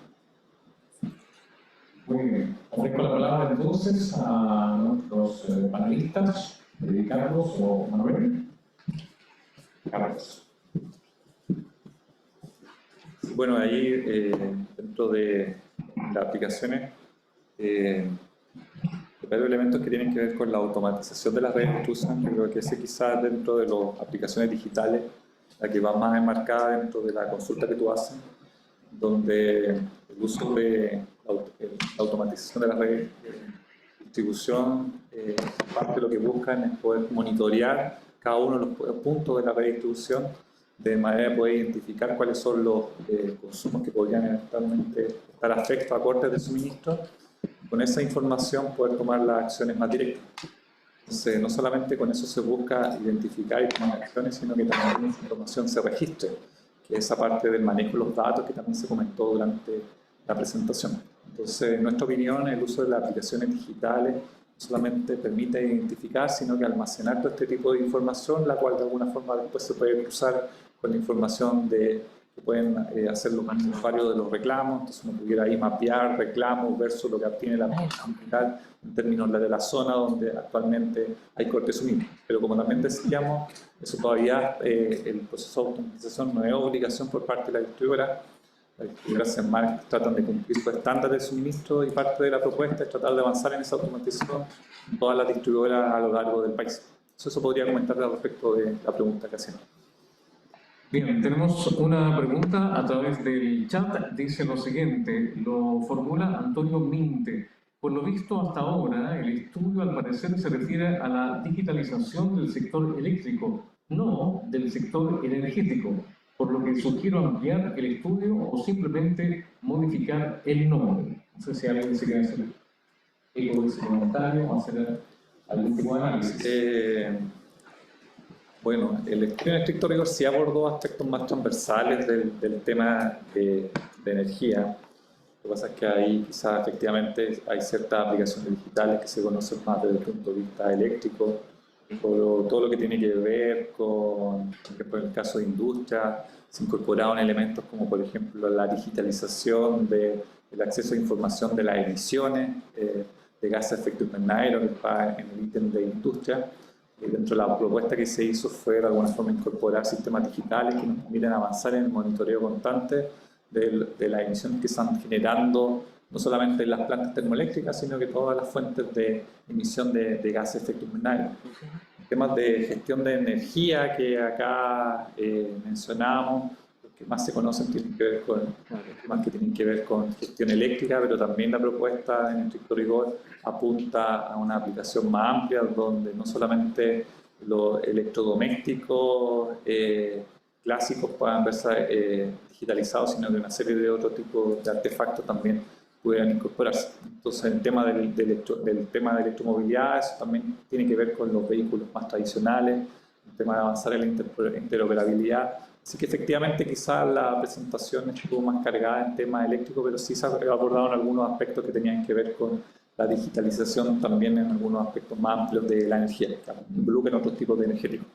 Muy bien. Ofrezco la palabra entonces a nuestros panelistas, Carlos o Manuel. Carlos. Bueno, ahí dentro de las aplicaciones hay varios elementos que tienen que ver con la automatización de las redes de distribución. Yo creo que ese quizás dentro de las aplicaciones digitales, la que va más enmarcada dentro de la consulta que tú haces, donde el uso de la automatización de las redes de distribución, parte de lo que buscan es poder monitorear cada uno de los puntos de la red de distribución, de manera de poder identificar cuáles son los consumos que podrían eventualmente estar afectos a cortes de suministro. Con esa información poder tomar las acciones más directas. Entonces, no solamente con eso se busca identificar y tomar acciones, sino que también esa información se registre, que es esa parte del manejo de los datos que también se comentó durante la presentación. Entonces, en nuestra opinión, el uso de las aplicaciones digitales no solamente permite identificar, sino que almacenar todo este tipo de información, la cual de alguna forma después se puede cruzar con la información que pueden hacer los usuarios de los reclamos. Entonces uno pudiera ahí mapear reclamos versus lo que obtiene la aplicación digital en términos de la zona donde actualmente hay corte de suministro. Pero como también decíamos, eso todavía el proceso de automatización no es obligación por parte de la distribuidora. Las distribuidoras tratan de cumplir su estándar de suministro y parte de la propuesta es tratar de avanzar en esa automatización en todas las distribuidoras a lo largo del país. Eso podría comentar al respecto de la pregunta que hacen. Bien, tenemos una pregunta a través del chat. Dice lo siguiente, lo formula Antonio Minte. Por lo visto hasta ahora, el estudio al parecer se refiere a la digitalización del sector eléctrico, no del sector energético. por lo que sugiero ampliar el estudio o simplemente modificar el nombre. No sé si alguien se quiere hacer eco de ese comentario o hacer algún tipo de análisis. Bueno, el estudio en estricto rigor sí abordó aspectos más transversales del tema de energía. Lo que pasa es que ahí quizás efectivamente hay ciertas aplicaciones digitales que se conocen más desde el punto de vista eléctrico, por todo lo que tiene que ver con, por ejemplo, en el caso de industria, se incorporaron elementos como por ejemplo la digitalización del acceso a información de las emisiones de gases de efecto invernadero que está en el ítem de industria. Dentro de la propuesta que se hizo fue de alguna forma incorporar sistemas digitales que nos permiten avanzar en el monitoreo constante de las emisiones que están generando no solamente las plantas termoeléctricas, sino que todas las fuentes de emisión de gases de efecto invernadero. Temas de gestión de energía que acá mencionamos, los que más se conocen tienen que ver con temas que tienen que ver con gestión eléctrica, pero también la propuesta en estricto rigor apunta a una aplicación más amplia donde no solamente los electrodomésticos clásicos puedan verse digitalizados, sino que una serie de otros tipos de artefactos también puedan incorporarse. Entonces, el tema del tema de electromovilidad, eso también tiene que ver con los vehículos más tradicionales, el tema de avanzar en la interoperabilidad. Así que efectivamente quizás la presentación estuvo más cargada en temas eléctricos, pero sí se abordaron algunos aspectos que tenían que ver con la digitalización también en algunos aspectos más amplios de la energía, que involucran otros tipos de energéticos.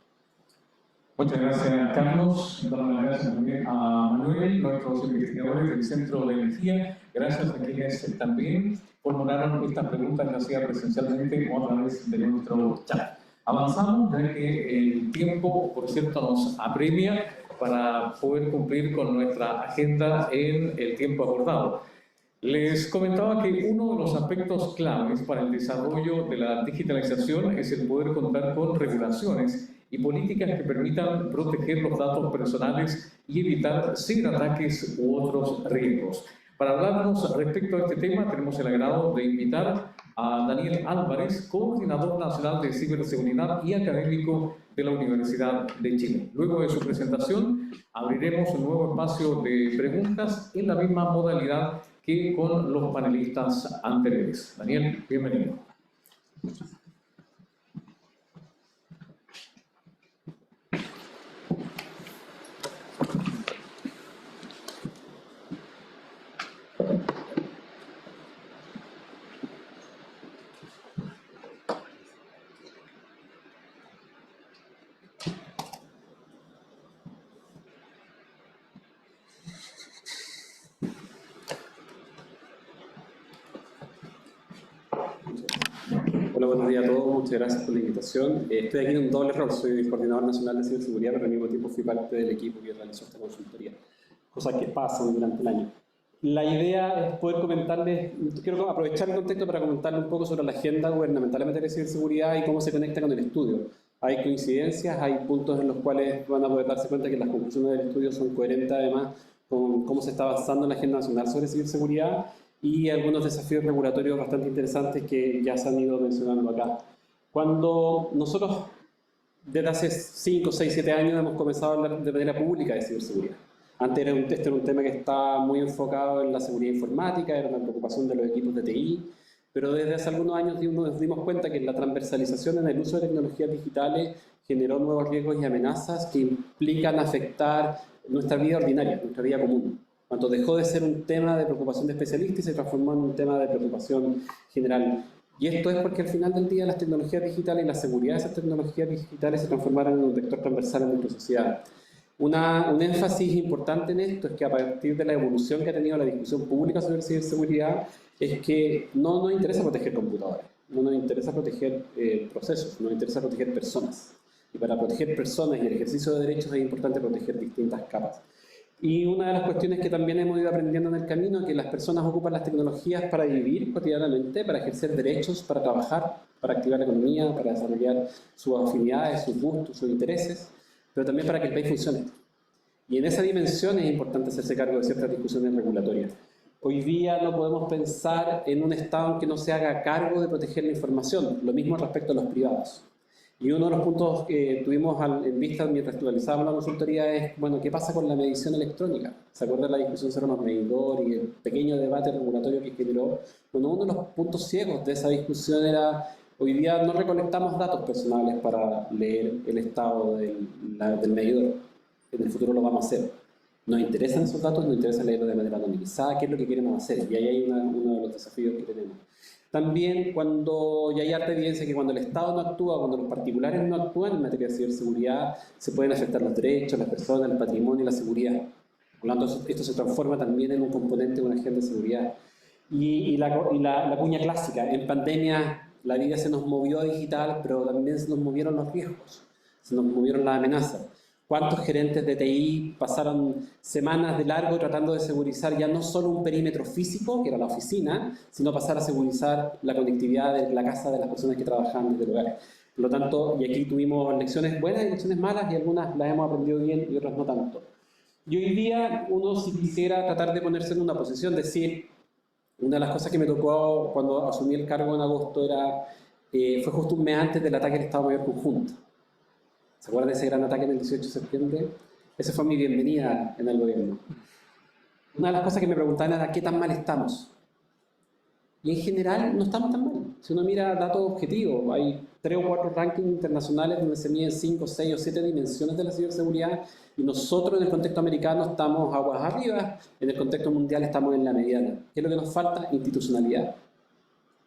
Muchas gracias, Carlos. Damos las gracias también a Manuel, nuestros investigadores del Centro de Energía. Gracias a quienes también formularon estas preguntas que hacía presencialmente o a través de nuestro chat. Avanzamos, ya que el tiempo, por cierto, nos apremia para poder cumplir con nuestra agenda en el tiempo acordado. Les comentaba que uno de los aspectos claves para el desarrollo de la digitalización es el poder contar con regulaciones y políticas que permitan proteger los datos personales y evitar ciberataques u otros riesgos. Para hablarnos respecto a este tema, tenemos el agrado de invitar a Daniel Álvarez, coordinador nacional de ciberseguridad y académico de la Universidad de Chile. Luego de su presentación, abriremos un nuevo espacio de preguntas en la misma modalidad que con los panelistas anteriores. Daniel, bienvenido. Hola, buenos días a todos, muchas gracias por la invitación. Estoy aquí en un doble rol, soy el coordinador nacional de ciberseguridad, pero al mismo tiempo fui parte del equipo que realizó esta consultoría, cosas que pasan durante el año. La idea es poder comentarles, quiero aprovechar el contexto para comentarles un poco sobre la agenda gubernamental en materia de ciberseguridad y cómo se conecta con el estudio. Hay coincidencias, hay puntos en los cuales van a poder darse cuenta que las conclusiones del estudio son coherentes además con cómo se está avanzando en la agenda nacional sobre ciberseguridad y algunos desafíos regulatorios bastante interesantes que ya se han ido mencionando acá. Cuando nosotros, desde hace 5, 6, 7 años, hemos comenzado a hablar de manera pública de ciberseguridad. Antes este era un tema que estaba muy enfocado en la seguridad informática, era una preocupación de los equipos de TI, pero desde hace algunos años nos dimos cuenta que la transversalización en el uso de tecnologías digitales generó nuevos riesgos y amenazas que implican afectar nuestra vida ordinaria, nuestra vida común. Cuando dejó de ser un tema de preocupación de especialistas y se transformó en un tema de preocupación general. Y esto es porque al final del día las tecnologías digitales y la seguridad de esas tecnologías digitales se transformaron en un vector transversal en nuestra sociedad. Un énfasis importante en esto es que a partir de la evolución que ha tenido la discusión pública sobre ciberseguridad, es que no nos interesa proteger computadores, no nos interesa proteger procesos, nos interesa proteger personas. Y para proteger personas y el ejercicio de derechos es importante proteger distintas capas. Y una de las cuestiones que también hemos ido aprendiendo en el camino es que las personas ocupan las tecnologías para vivir cotidianamente, para ejercer derechos, para trabajar, para activar la economía, para desarrollar sus afinidades, sus gustos, sus intereses, pero también para que el país funcione. Y en esa dimensión es importante hacerse cargo de ciertas discusiones regulatorias. Hoy día no podemos pensar en un Estado que no se haga cargo de proteger la información, lo mismo respecto a los privados. Y uno de los puntos que tuvimos en vista mientras realizábamos la consultoría es, bueno, ¿qué pasa con la medición electrónica? ¿Se acuerdan la discusión sobre los medidores y el pequeño debate regulatorio que generó? Bueno, uno de los puntos ciegos de esa discusión era, hoy día no recolectamos datos personales para leer el estado del medidor. En el futuro lo vamos a hacer. Nos interesan esos datos, nos interesa leerlos de manera anonimizada, qué es lo que queremos hacer. Y ahí hay uno de los desafíos que tenemos. También cuando ya hay harta evidencia que cuando el Estado no actúa, cuando los particulares no actúan en materia de ciberseguridad, se pueden afectar los derechos, las personas, el patrimonio y la seguridad. Por lo tanto, esto se transforma también en un componente de una agenda de seguridad. Y la cuña clásica, en pandemia la vida se nos movió a digital, pero también se nos movieron los riesgos, se nos movieron las amenazas. ¿Cuántos gerentes de TI pasaron semanas de largo tratando de segurizar ya no solo un perímetro físico, que era la oficina, sino pasar a segurizar la conectividad de la casa de las personas que trabajaban desde el hogar? Por lo tanto, y aquí tuvimos lecciones buenas y lecciones malas, y algunas las hemos aprendido bien y otras no tanto. Y hoy día uno, si quisiera tratar de ponerse en una posición, decir, una de las cosas que me tocó cuando asumí el cargo en agosto era, fue justo un mes antes del ataque del Estado Mayor Conjunto. ¿Se acuerdan de ese gran ataque del 18 de septiembre? Esa fue mi bienvenida en el gobierno. Una de las cosas que me preguntaban era ¿qué tan mal estamos? Y en general no estamos tan mal. Si uno mira datos objetivos, hay 3 o 4 rankings internacionales donde se miden 5, 6 o 7 dimensiones de la ciberseguridad y nosotros en el contexto americano estamos aguas arriba, en el contexto mundial estamos en la mediana. ¿Qué es lo que nos falta? Institucionalidad,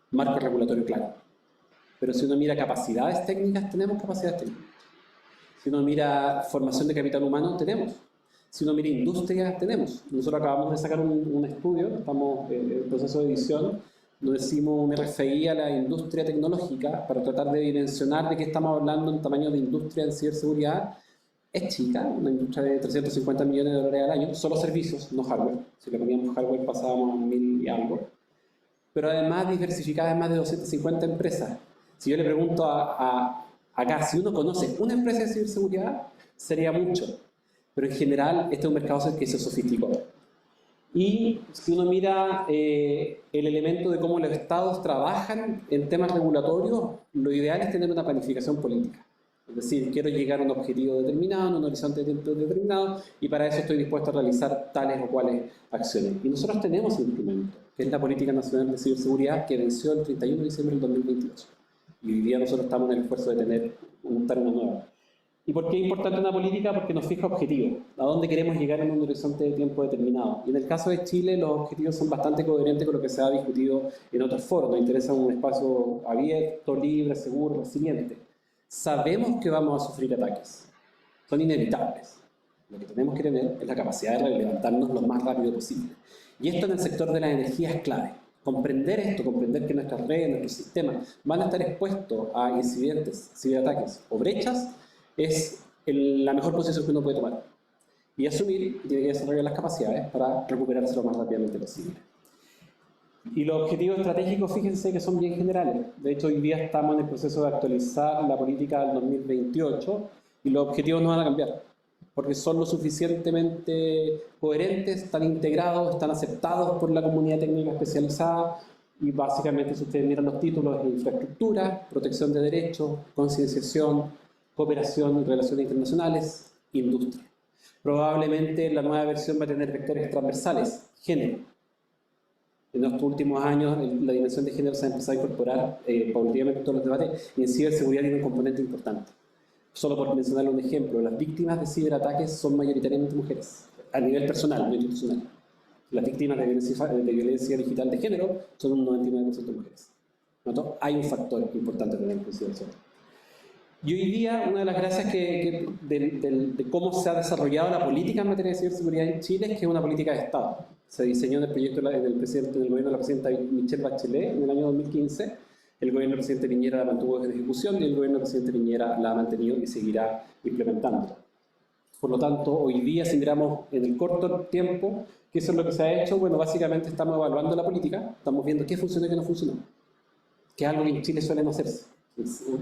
marco regulatorio claro. Pero si uno mira capacidades técnicas, tenemos capacidades técnicas. Si uno mira formación de capital humano, tenemos. Si uno mira industria, tenemos. Nosotros acabamos de sacar un estudio, estamos en proceso de edición, donde hicimos un RFI a la industria tecnológica para tratar de dimensionar de qué estamos hablando en tamaño de industria en ciberseguridad. Es chica, una industria de 350 millones de dólares al año, solo servicios, no hardware. Si le poníamos hardware pasábamos a 1000 y algo. Pero además diversificada en más de 250 empresas. Si yo le pregunto acá, si uno conoce una empresa de ciberseguridad, sería mucho. Pero en general, este es un mercado que se sofisticó. Y si uno mira el elemento de cómo los estados trabajan en temas regulatorios, lo ideal es tener una planificación política. Es decir, quiero llegar a un objetivo determinado, a un horizonte de tiempo determinado, y para eso estoy dispuesto a realizar tales o cuales acciones. Y nosotros tenemos un instrumento, que es la Política Nacional de Ciberseguridad, que venció el 31 de diciembre del 2022. Y hoy día nosotros estamos en el esfuerzo de montar una nueva. ¿Y por qué es importante una política? Porque nos fija objetivos, a dónde queremos llegar en un horizonte de tiempo determinado. Y en el caso de Chile, los objetivos son bastante coherentes con lo que se ha discutido en otros foros. Nos interesa un espacio abierto, libre, seguro, resiliente. Sabemos que vamos a sufrir ataques, son inevitables. Lo que tenemos que tener es la capacidad de levantarnos lo más rápido posible. Y esto en el sector de la energía es clave. Comprender esto, comprender que nuestras redes, nuestros sistemas van a estar expuestos a incidentes, ciberataques o brechas, es la mejor posición que uno puede tomar. Y asumir que tiene que desarrollar las capacidades para recuperarse lo más rápidamente posible. Y los objetivos estratégicos, fíjense que son bien generales. De hecho, hoy día estamos en el proceso de actualizar la política del 2028 y los objetivos no van a cambiar, porque son lo suficientemente coherentes, están integrados, están aceptados por la comunidad técnica especializada y básicamente, si ustedes miran los títulos, es infraestructura, protección de derechos, concienciación, cooperación y relaciones internacionales, industria. Probablemente la nueva versión va a tener vectores transversales, género. En estos últimos años la dimensión de género se ha empezado a incorporar paulatinamente en todos los debates y en ciberseguridad tiene un componente importante. Solo por mencionarle un ejemplo, las víctimas de ciberataques son mayoritariamente mujeres, a nivel personal, no institucional. Las víctimas de violencia digital de género son un 99% mujeres. ¿No? Hay un factor importante a tener en consideración. Y hoy día, una de las gracias de cómo se ha desarrollado la política en materia de ciberseguridad en Chile es que es una política de Estado. Se diseñó en el proyecto del gobierno de la presidenta Michelle Bachelet en el año 2015. El gobierno del presidente Piñera la mantuvo en ejecución y el gobierno del presidente Piñera la ha mantenido y seguirá implementando. Por lo tanto, hoy día, si miramos en el corto tiempo, ¿qué es lo que se ha hecho? Bueno, básicamente estamos evaluando la política, estamos viendo qué funcionó y qué no funcionó. Que es algo que en Chile suele no hacerse.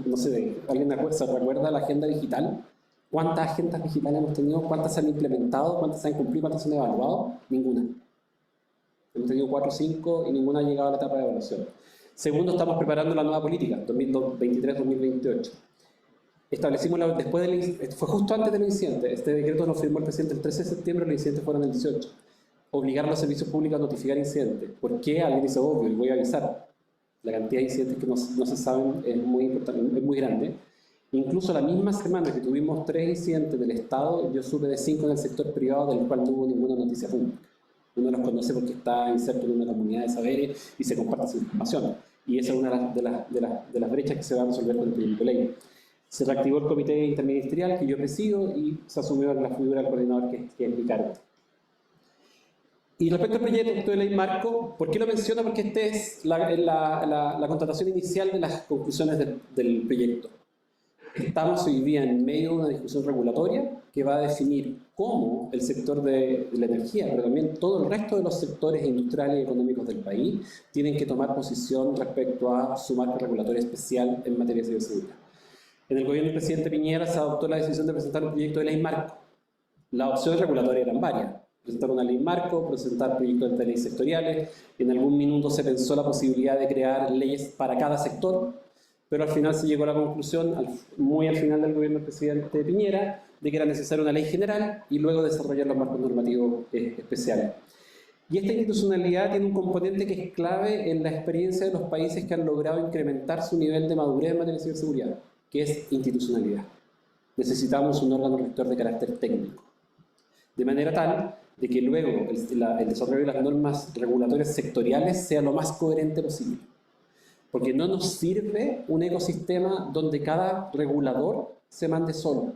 No sé, ¿alguien se recuerda la agenda digital? ¿Cuántas agendas digitales hemos tenido? ¿Cuántas se han implementado? ¿Cuántas se han cumplido? ¿Cuántas se han evaluado? Ninguna. Hemos tenido 4 o 5 y ninguna ha llegado a la etapa de evaluación. Segundo, estamos preparando la nueva política, 2023-2028. establecimos, fue justo antes del incidente, este decreto lo firmó el presidente el 13 de septiembre, los incidentes fueron el 18. Obligar a los servicios públicos a notificar incidentes. ¿Por qué? Alguien dice, obvio, y voy a avisar. La cantidad de incidentes que no se saben es muy importante, es muy grande. Incluso la misma semana que tuvimos 3 incidentes del Estado, yo supe de 5 en el sector privado, del cual no hubo ninguna noticia pública. Uno los conoce porque está inserto en una comunidad de saberes y se comparte esa información. Y esa es una de las brechas que se va a resolver con el proyecto de ley. Se reactivó el comité interministerial que yo presido y se asumió la figura del coordinador que es mi cargo. Y respecto al proyecto de ley marco, ¿por qué lo menciono? Porque esta es la contratación inicial de las conclusiones del proyecto. Estamos hoy día en medio de una discusión regulatoria que va a definir cómo el sector de la energía, pero también todo el resto de los sectores industriales y económicos del país, tienen que tomar posición respecto a su marco regulatorio especial en materia de ciberseguridad. En el gobierno del presidente Piñera se adoptó la decisión de presentar un proyecto de ley marco. Las opciones regulatorias eran varias. Presentar una ley marco, presentar proyectos de leyes sectoriales. En algún minuto se pensó la posibilidad de crear leyes para cada sector, pero al final se llegó a la conclusión, muy al final del gobierno del presidente Piñera, de que era necesaria una ley general y luego desarrollar los marcos normativos especiales. Y esta institucionalidad tiene un componente que es clave en la experiencia de los países que han logrado incrementar su nivel de madurez en materia de ciberseguridad, que es institucionalidad. Necesitamos un órgano rector de carácter técnico, de manera tal de que luego el desarrollo de las normas regulatorias sectoriales sea lo más coherente posible. Porque no nos sirve un ecosistema donde cada regulador se mande solo.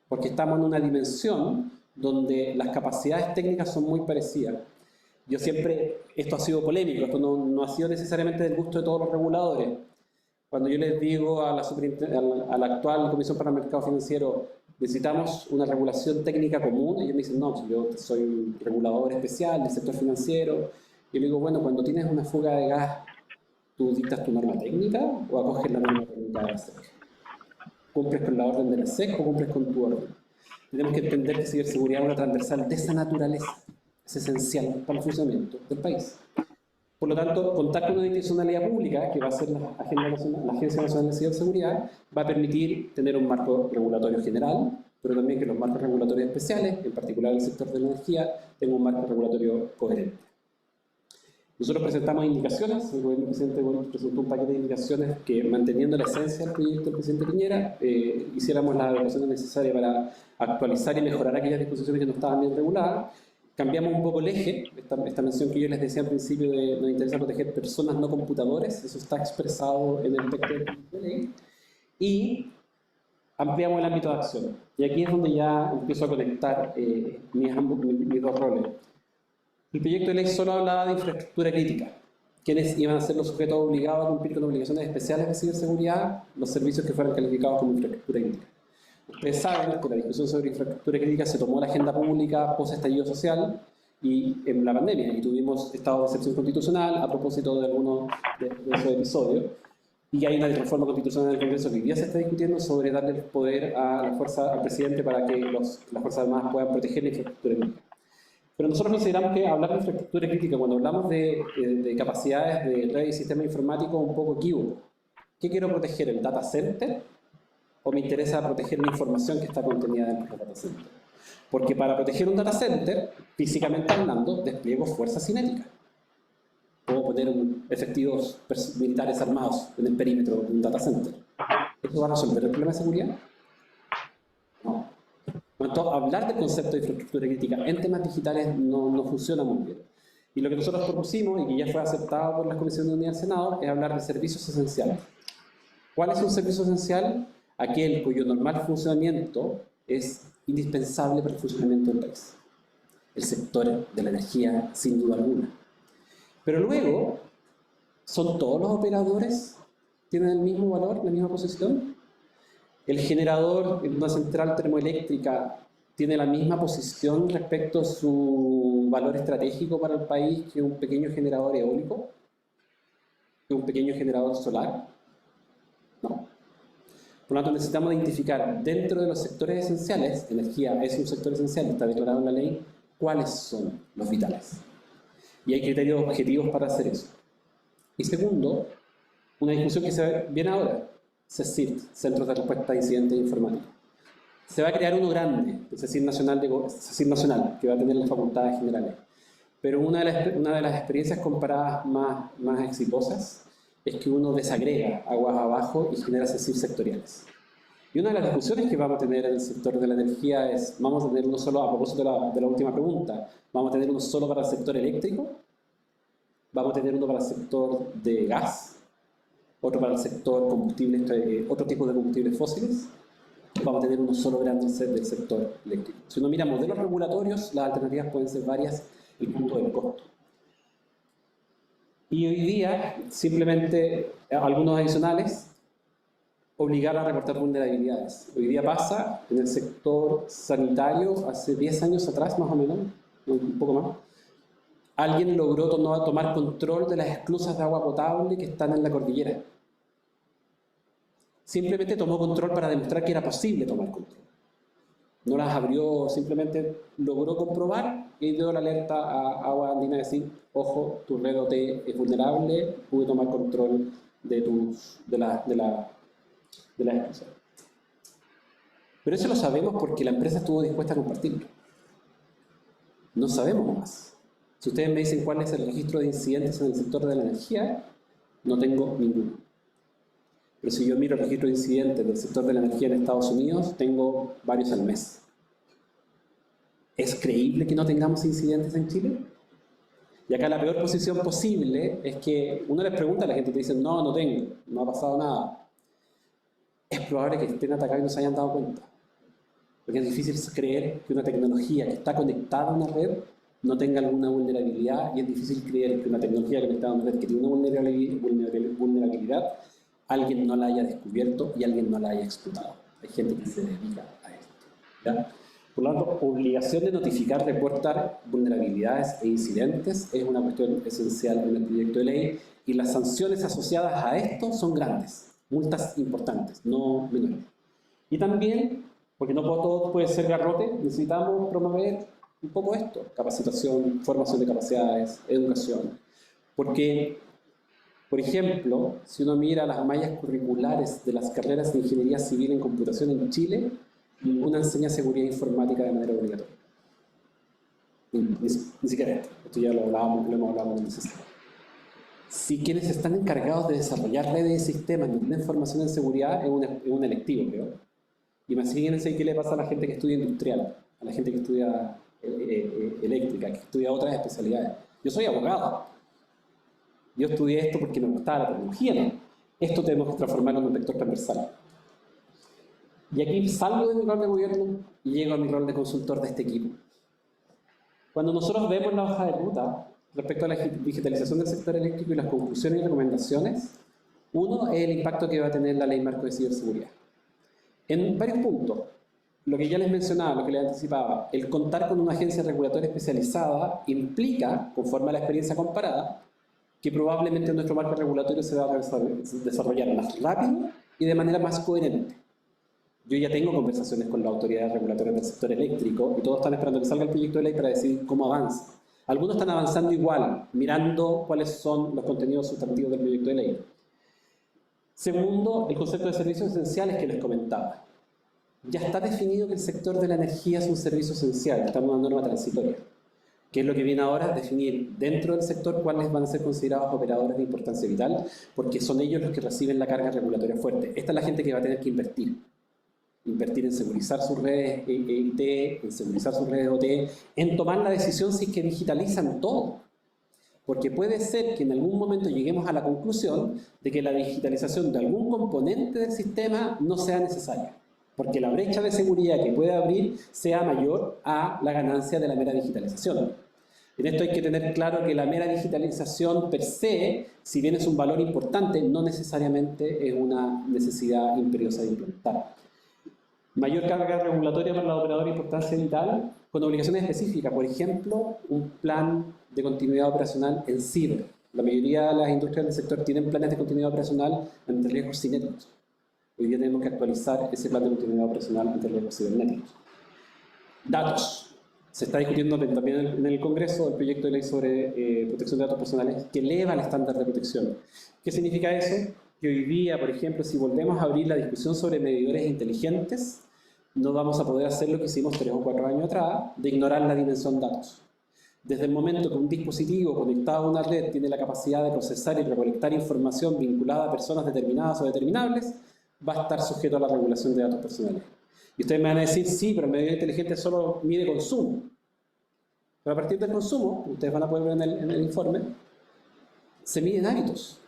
Porque estamos en una dimensión donde las capacidades técnicas son muy parecidas. Yo siempre, esto ha sido polémico, esto no ha sido necesariamente del gusto de todos los reguladores. Cuando yo les digo a la actual Comisión para el Mercado Financiero, necesitamos una regulación técnica común, ellos me dicen, no, yo soy un regulador especial del sector financiero. Yo le digo, bueno, cuando tienes una fuga de gas, ¿tú dictas tu norma técnica o acoges la norma técnica de la SEC? ¿Cumples con la orden de la SEC o cumples con tu orden? Tenemos que entender que ciberseguridad es una transversal de esa naturaleza, es esencial para el funcionamiento del país. Por lo tanto, contar con una institucionalidad pública, que va a ser la Agencia Nacional de Ciberseguridad, va a permitir tener un marco regulatorio general, pero también que los marcos regulatorios especiales, en particular el sector de la energía, tengan un marco regulatorio coherente. Nosotros presentamos indicaciones, el gobierno del presidente presentó un paquete de indicaciones que, manteniendo la esencia del proyecto del presidente Piñera, hiciéramos las adecuaciones necesarias para actualizar y mejorar aquellas disposiciones que no estaban bien reguladas. Cambiamos un poco el eje, esta mención que yo les decía al principio de nos interesa proteger personas, no computadores, eso está expresado en el texto de ley, y ampliamos el ámbito de acción. Y aquí es donde ya empiezo a conectar mis dos roles. El proyecto de ley solo hablaba de infraestructura crítica, quienes iban a ser los sujetos obligados a cumplir con obligaciones especiales de ciberseguridad, los servicios que fueran calificados como infraestructura crítica. Ustedes saben que la discusión sobre infraestructura crítica se tomó la agenda pública post-estallido social y en la pandemia, y tuvimos estado de excepción constitucional a propósito de algunos de esos episodios. Y hay una reforma constitucional del Congreso que hoy día se está discutiendo sobre darle el poder al presidente para que las Fuerzas Armadas puedan proteger la infraestructura crítica. Pero nosotros consideramos que hablar de infraestructura crítica, cuando hablamos de capacidades de red y sistema informático, es un poco equívoco. ¿Qué quiero proteger? ¿El data center? ¿O me interesa proteger la información que está contenida dentro del data center? Porque para proteger un data center, físicamente hablando, despliego fuerza cinética. Puedo poner efectivos militares armados en el perímetro de un data center. ¿Eso va a resolver el problema de seguridad? No. Por lo tanto, hablar del concepto de infraestructura crítica en temas digitales no funciona muy bien. Y lo que nosotros propusimos, y que ya fue aceptado por las comisiones de unidad del Senado, es hablar de servicios esenciales. ¿Cuál es un servicio esencial? Aquel cuyo normal funcionamiento es indispensable para el funcionamiento del país. El sector de la energía, sin duda alguna. Pero luego, ¿son todos los operadores? ¿Tienen el mismo valor, la misma posición? ¿El generador en una central termoeléctrica tiene la misma posición respecto a su valor estratégico para el país que un pequeño generador eólico? ¿Que un pequeño generador solar? No. Por lo tanto, necesitamos identificar dentro de los sectores esenciales, energía es un sector esencial, está declarado en la ley, cuáles son los vitales. Y hay criterios objetivos para hacer eso. Y segundo, una discusión que se viene ahora. CECIRT, Centros de Respuesta a Incidentes Informáticos. Se va a crear uno grande, el CECIRT Nacional, que va a tener las facultades generales. Pero una de las experiencias comparadas más exitosas es que uno desagrega aguas abajo y genera CECIRT sectoriales. Y una de las discusiones que vamos a tener en el sector de la energía es, vamos a tener uno solo, a propósito de la última pregunta, vamos a tener uno solo para el sector eléctrico, vamos a tener uno para el sector de gas, otro para el sector combustibles, otro tipo de combustibles fósiles, vamos a tener uno solo grande del sector eléctrico. Si uno mira modelos regulatorios, las alternativas pueden ser varias, el punto del costo. Y hoy día, simplemente, algunos adicionales, obligar a recortar vulnerabilidades. Hoy día pasa en el sector sanitario, hace 10 años atrás más o menos, un poco más, alguien logró tomar control de las esclusas de agua potable que están en la cordillera. Simplemente tomó control para demostrar que era posible tomar control. No las abrió, simplemente logró comprobar y dio la alerta a Agua Andina de decir, ojo, tu red OT es vulnerable, pude tomar control de la esclusa. Pero eso lo sabemos porque la empresa estuvo dispuesta a compartirlo. No sabemos más. Si ustedes me dicen cuál es el registro de incidentes en el sector de la energía, no tengo ninguno. Pero si yo miro el registro de incidentes del sector de la energía en Estados Unidos, tengo varios al mes. ¿Es creíble que no tengamos incidentes en Chile? Y acá la peor posición posible es que uno les pregunta a la gente y te dicen, no tengo, no ha pasado nada. Es probable que estén atacados y no se hayan dado cuenta. Porque es difícil creer que una tecnología que está conectada a una red no tenga alguna vulnerabilidad, y es difícil creer que una tecnología conectada a una red que tiene una vulnerabilidad alguien no la haya descubierto y alguien no la haya explotado. Hay gente que se dedica a esto, ¿ya? Por lo tanto, obligación de notificar, reportar vulnerabilidades e incidentes es una cuestión esencial en el proyecto de ley, y las sanciones asociadas a esto son grandes, multas importantes, no menores. Y también, porque no todo puede ser garrote, necesitamos promover un poco esto: capacitación, formación de capacidades, educación. Porque, por ejemplo, si uno mira las mallas curriculares de las carreras de ingeniería civil en computación en Chile, ninguna enseña seguridad informática de manera obligatoria. Ni siquiera esto ya lo hemos hablado en el sistema. Si quienes están encargados de desarrollar redes de sistemas de información en seguridad es un electivo, creo. Imagínense qué le pasa a la gente que estudia industrial, a la gente que estudia eléctrica, que estudia otras especialidades. Yo soy abogado. Yo estudié esto porque me gustaba la tecnología, ¿no? Esto tenemos que transformarlo en un vector transversal. Y aquí salgo de mi rol de gobierno y llego a mi rol de consultor de este equipo. Cuando nosotros vemos la hoja de ruta respecto a la digitalización del sector eléctrico y las conclusiones y recomendaciones, uno es el impacto que va a tener la Ley Marco de Ciberseguridad. En varios puntos, lo que ya les mencionaba, lo que les anticipaba, el contar con una agencia regulatoria especializada implica, conforme a la experiencia comparada, que probablemente nuestro marco regulatorio se va a desarrollar más rápido y de manera más coherente. Yo ya tengo conversaciones con las autoridades regulatorias del sector eléctrico y todos están esperando que salga el proyecto de ley para decidir cómo avanza. Algunos están avanzando igual, mirando cuáles son los contenidos sustantivos del proyecto de ley. Segundo, el concepto de servicios esenciales que les comentaba. Ya está definido que el sector de la energía es un servicio esencial, está en una norma transitoria. ¿Qué es lo que viene ahora? Definir dentro del sector cuáles van a ser considerados operadores de importancia vital, porque son ellos los que reciben la carga regulatoria fuerte. Esta es la gente que va a tener que invertir en segurizar sus redes IT, en segurizar sus redes OT, en tomar la decisión si es que digitalizan todo. Porque puede ser que en algún momento lleguemos a la conclusión de que la digitalización de algún componente del sistema no sea necesaria, porque la brecha de seguridad que puede abrir sea mayor a la ganancia de la mera digitalización. En esto hay que tener claro que la mera digitalización per se, si bien es un valor importante, no necesariamente es una necesidad imperiosa de implementar. Mayor carga regulatoria para la operadora de importancia vital, con obligaciones específicas, por ejemplo, un plan de continuidad operacional en ciber. La mayoría de las industrias del sector tienen planes de continuidad operacional ante riesgos cinéticos. Hoy día tenemos que actualizar ese plan de continuidad operacional ante riesgos cibernéticos. Datos. Se está discutiendo también en el Congreso el proyecto de ley sobre protección de datos personales que eleva el estándar de protección. ¿Qué significa eso? que hoy día, por ejemplo, si volvemos a abrir la discusión sobre medidores inteligentes, no vamos a poder hacer lo que hicimos 3 o 4 años atrás, de ignorar la dimensión datos. Desde el momento que un dispositivo conectado a una red tiene la capacidad de procesar y recolectar información vinculada a personas determinadas o determinables, va a estar sujeto a la regulación de datos personales. Y ustedes me van a decir, sí, pero el medidor inteligente solo mide consumo. Pero a partir del consumo, ustedes van a poder ver en el informe, se miden hábitos.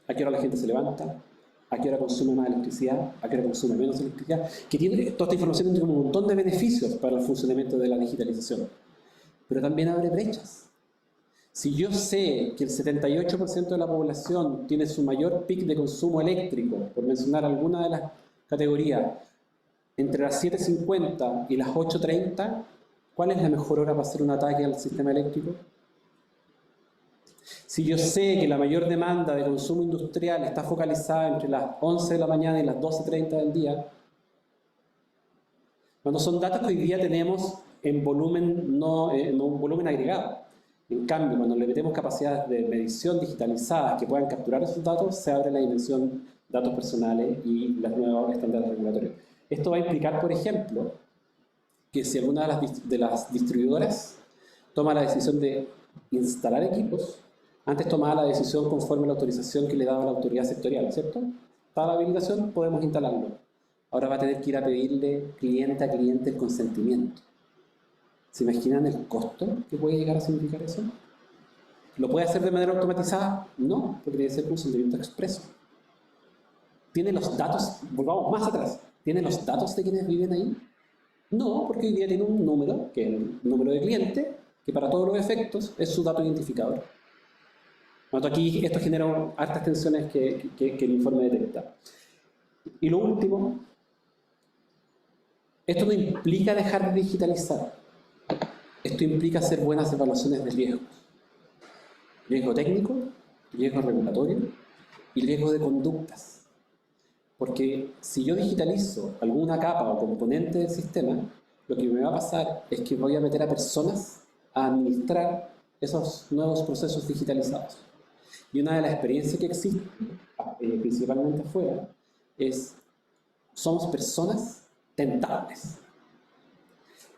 A qué hora la gente se levanta, a qué hora consume más electricidad, a qué hora consume menos electricidad, que tiene, toda esta información tiene un montón de beneficios para el funcionamiento de la digitalización. Pero también abre brechas. Si yo sé que el 78% de la población tiene su mayor pic de consumo eléctrico, por mencionar alguna de las categorías, entre las 7:50 y las 8:30, ¿cuál es la mejor hora para hacer un ataque al sistema eléctrico? Si yo sé que la mayor demanda de consumo industrial está focalizada entre las 11 de la mañana y las 12:30 del día, cuando son datos que hoy día tenemos en volumen, no en un volumen agregado. En cambio, cuando le metemos capacidades de medición digitalizadas que puedan capturar esos datos, se abre la dimensión datos personales y los nuevos estándares regulatorios. Esto va a implicar, por ejemplo, que si alguna de las distribuidoras toma la decisión de instalar equipos, antes tomaba la decisión conforme a la autorización que le daba la autoridad sectorial, ¿cierto? Está la habilitación, podemos instalarlo. Ahora va a tener que ir a pedirle cliente a cliente el consentimiento. ¿Se imaginan el costo que puede llegar a significar eso? ¿Lo puede hacer de manera automatizada? No, porque debe ser consentimiento expreso. ¿Tiene los datos? Volvamos más atrás. ¿Tiene los datos de quienes viven ahí? No, porque hoy día tiene un número, que es el número de cliente, que para todos los efectos es su dato identificador. Aquí esto genera hartas tensiones que el informe detecta. Y lo último, esto no implica dejar de digitalizar. Esto implica hacer buenas evaluaciones de riesgos. Riesgo técnico, riesgo regulatorio y riesgo de conductas. Porque si yo digitalizo alguna capa o componente del sistema, lo que me va a pasar es que voy a meter a personas a administrar esos nuevos procesos digitalizados. Y una de las experiencias que existe, principalmente afuera, es somos personas tentables.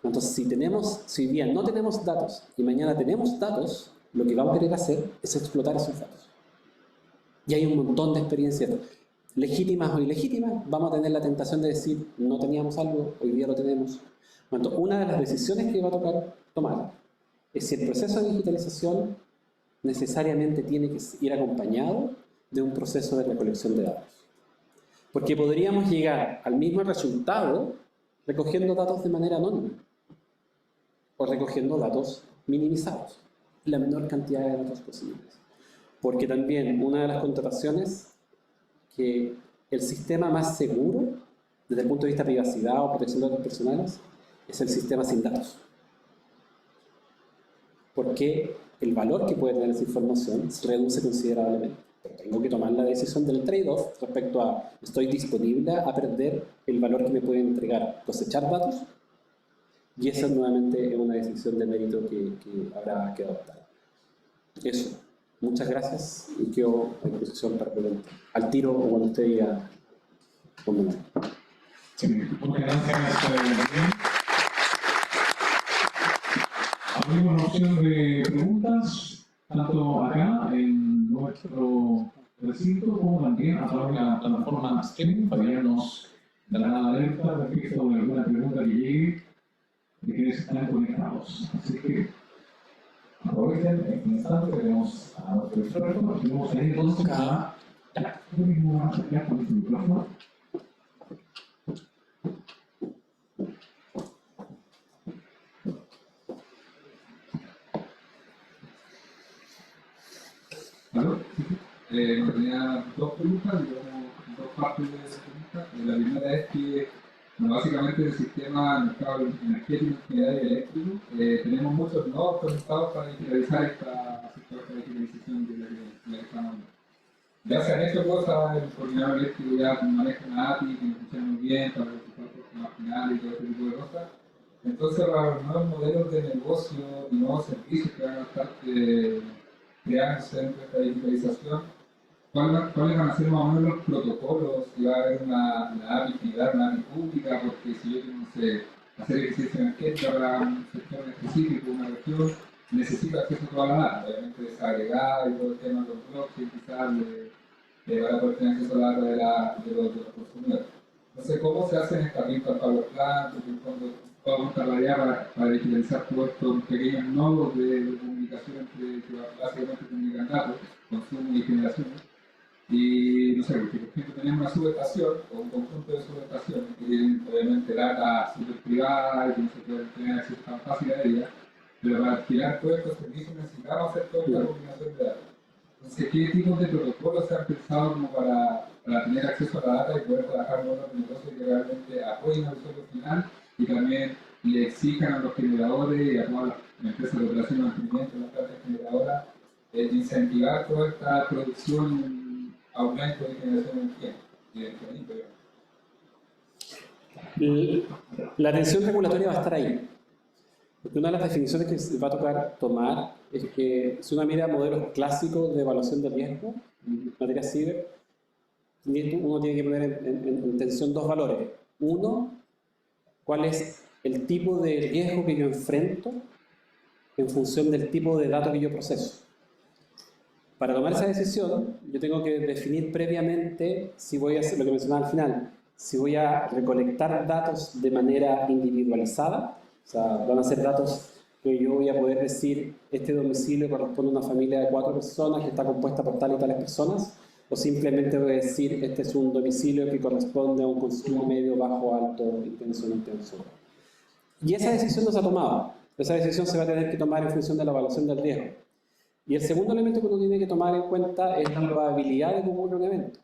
Entonces, si hoy día no tenemos datos y mañana tenemos datos, lo que vamos a querer hacer es explotar esos datos. Y hay un montón de experiencias, legítimas o ilegítimas. Vamos a tener la tentación de decir, no teníamos algo, hoy día lo tenemos. Entonces, una de las decisiones que va a tocar tomar es si el proceso de digitalización necesariamente tiene que ir acompañado de un proceso de recolección de datos. Porque podríamos llegar al mismo resultado recogiendo datos de manera anónima o recogiendo datos minimizados, la menor cantidad de datos posibles. Porque también una de las constataciones que el sistema más seguro desde el punto de vista de privacidad o protección de datos personales es el sistema sin datos. Porque el valor que puede tener esa información se reduce considerablemente. Pero tengo que tomar la decisión del trade-off respecto a estoy disponible a perder el valor que me puede entregar cosechar datos, y esa nuevamente es una decisión de mérito que habrá que adoptar. Eso. Muchas gracias y quedo a disposición para preguntar. Al tiro o cuando usted diga. Sí, muchas gracias. Abrimos la opción de preguntas, tanto acá en nuestro recinto como también a través de la plataforma streaming, para que nos darán alerta respecto de alguna pregunta que llegue de quienes están conectados. Así que aprovechen este instante que tenemos a nuestro experto. Tenemos ahí entonces a yo mismo voy a acercar con este micrófono. Claro, tenía dos preguntas, digamos, dos partes de esa pregunta. La primera es que, bueno, básicamente el sistema del mercado energético en general y eléctrico, tenemos muchos nodos conectados para digitalizar esta digitalización de la que estamos hablando. Ya se han hecho cosas, el coordinador eléctrico ya maneja una API que funciona muy bien para registrar costos finales y todo este tipo de cosas. Entonces, para los nuevos modelos de negocio y nuevos servicios que van a estar creándose dentro de esta digitalización, ¿cuáles van a ser más o menos los protocolos? Si va a haber una API general, una API pública, porque si yo quiero, no sé, hacer eficiencia energética para un sector específico, una región, necesito acceso a toda la data, obviamente desagregada y todo el tema de los blockchain, quizás, para poder tener acceso a la data de los consumidores. No sé cómo se hacen estas listas para los planos, porque en fondo toda montar la idea para digitalizar todos estos pequeños nodos de comunicación entre que básicamente comunican datos, consumo y generación. Y no sé, porque por ejemplo tenemos una subestación o un conjunto de subestaciones que tienen obviamente data súper privada y que no se puede tener acceso tan fácil a ella, pero para adquirir todos estos servicios necesitamos hacer toda esta combinación de datos. Entonces, ¿qué tipos de protocolos se han pensado como para tener acceso a la data y poder trabajar modelos de negocio que realmente apoyen al usuario final y también le exijan a los generadores y a todas las empresas de operación y mantenimiento, las plantas generadoras, incentivar toda esta producción aumento de generación de energía y de energía? La tensión regulatoria va a estar ahí. Porque una de las definiciones que se va a tocar tomar es que si uno mira modelos clásicos de evaluación de riesgo en materia ciber, uno tiene que poner en tensión dos valores. Uno, cuál es el tipo de riesgo que yo enfrento en función del tipo de datos que yo proceso. Para tomar esa decisión, yo tengo que definir previamente si voy a hacer lo que mencionaba al final, si voy a recolectar datos de manera individualizada, o sea, van a ser datos que yo voy a poder decir, este domicilio corresponde a una familia de 4 personas que está compuesta por tal y tales personas, o simplemente voy a decir, este es un domicilio que corresponde a un consumo medio, bajo, alto, intenso, no intenso. Y esa decisión no se ha tomado. Esa decisión se va a tener que tomar en función de la evaluación del riesgo. Y el segundo elemento que uno tiene que tomar en cuenta es la probabilidad de que ocurra un evento.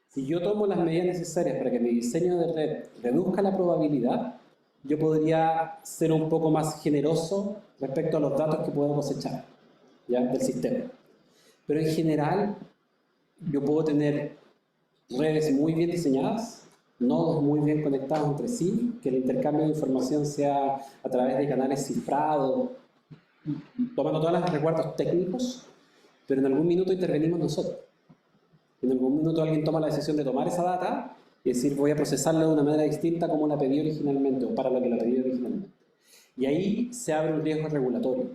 Si yo tomo las medidas necesarias para que mi diseño de red reduzca la probabilidad, yo podría ser un poco más generoso respecto a los datos que puedo cosechar, ¿ya?, del sistema. Pero en general, yo puedo tener redes muy bien diseñadas, nodos muy bien conectados entre sí, que el intercambio de información sea a través de canales cifrados, tomando todos los recuerdos técnicos, pero en algún minuto intervenimos nosotros. En algún minuto alguien toma la decisión de tomar esa data y decir, voy a procesarla de una manera distinta como la pedí originalmente, o para lo que la pedí originalmente. Y ahí se abre un riesgo regulatorio.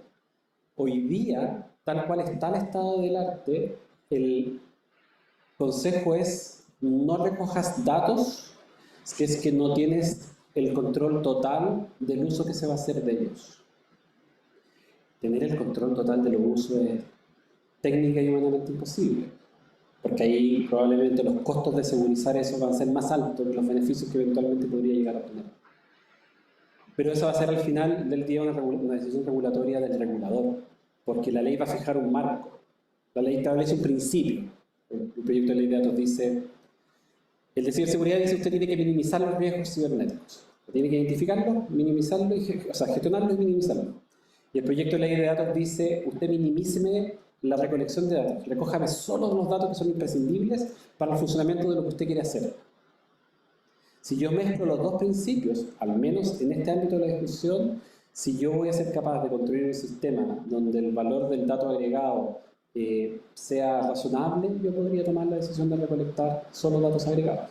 Hoy día, tal cual está el estado del arte, el consejo es, no recojas datos si es que no tienes el control total del uso que se va a hacer de ellos. Tener el control total de los usos es técnica y humanamente imposible, porque ahí probablemente los costos de segurizar eso van a ser más altos que los beneficios que eventualmente podría llegar a obtener. Pero eso va a ser al final del día una decisión regulatoria del regulador, porque la ley va a fijar un marco. La ley establece un principio. El proyecto de ley de datos dice, el de ciberseguridad dice usted tiene que minimizar los riesgos cibernéticos. Tiene que identificarlos, minimizarlos, o sea, gestionarlos y minimizarlos. Y el proyecto de ley de datos dice, usted minimíceme la recolección de datos, recójame solo los datos que son imprescindibles para el funcionamiento de lo que usted quiere hacer. Si yo mezclo los dos principios, al menos en este ámbito de la discusión, si yo voy a ser capaz de construir un sistema donde el valor del dato agregado sea razonable, yo podría tomar la decisión de recolectar solo datos agregados.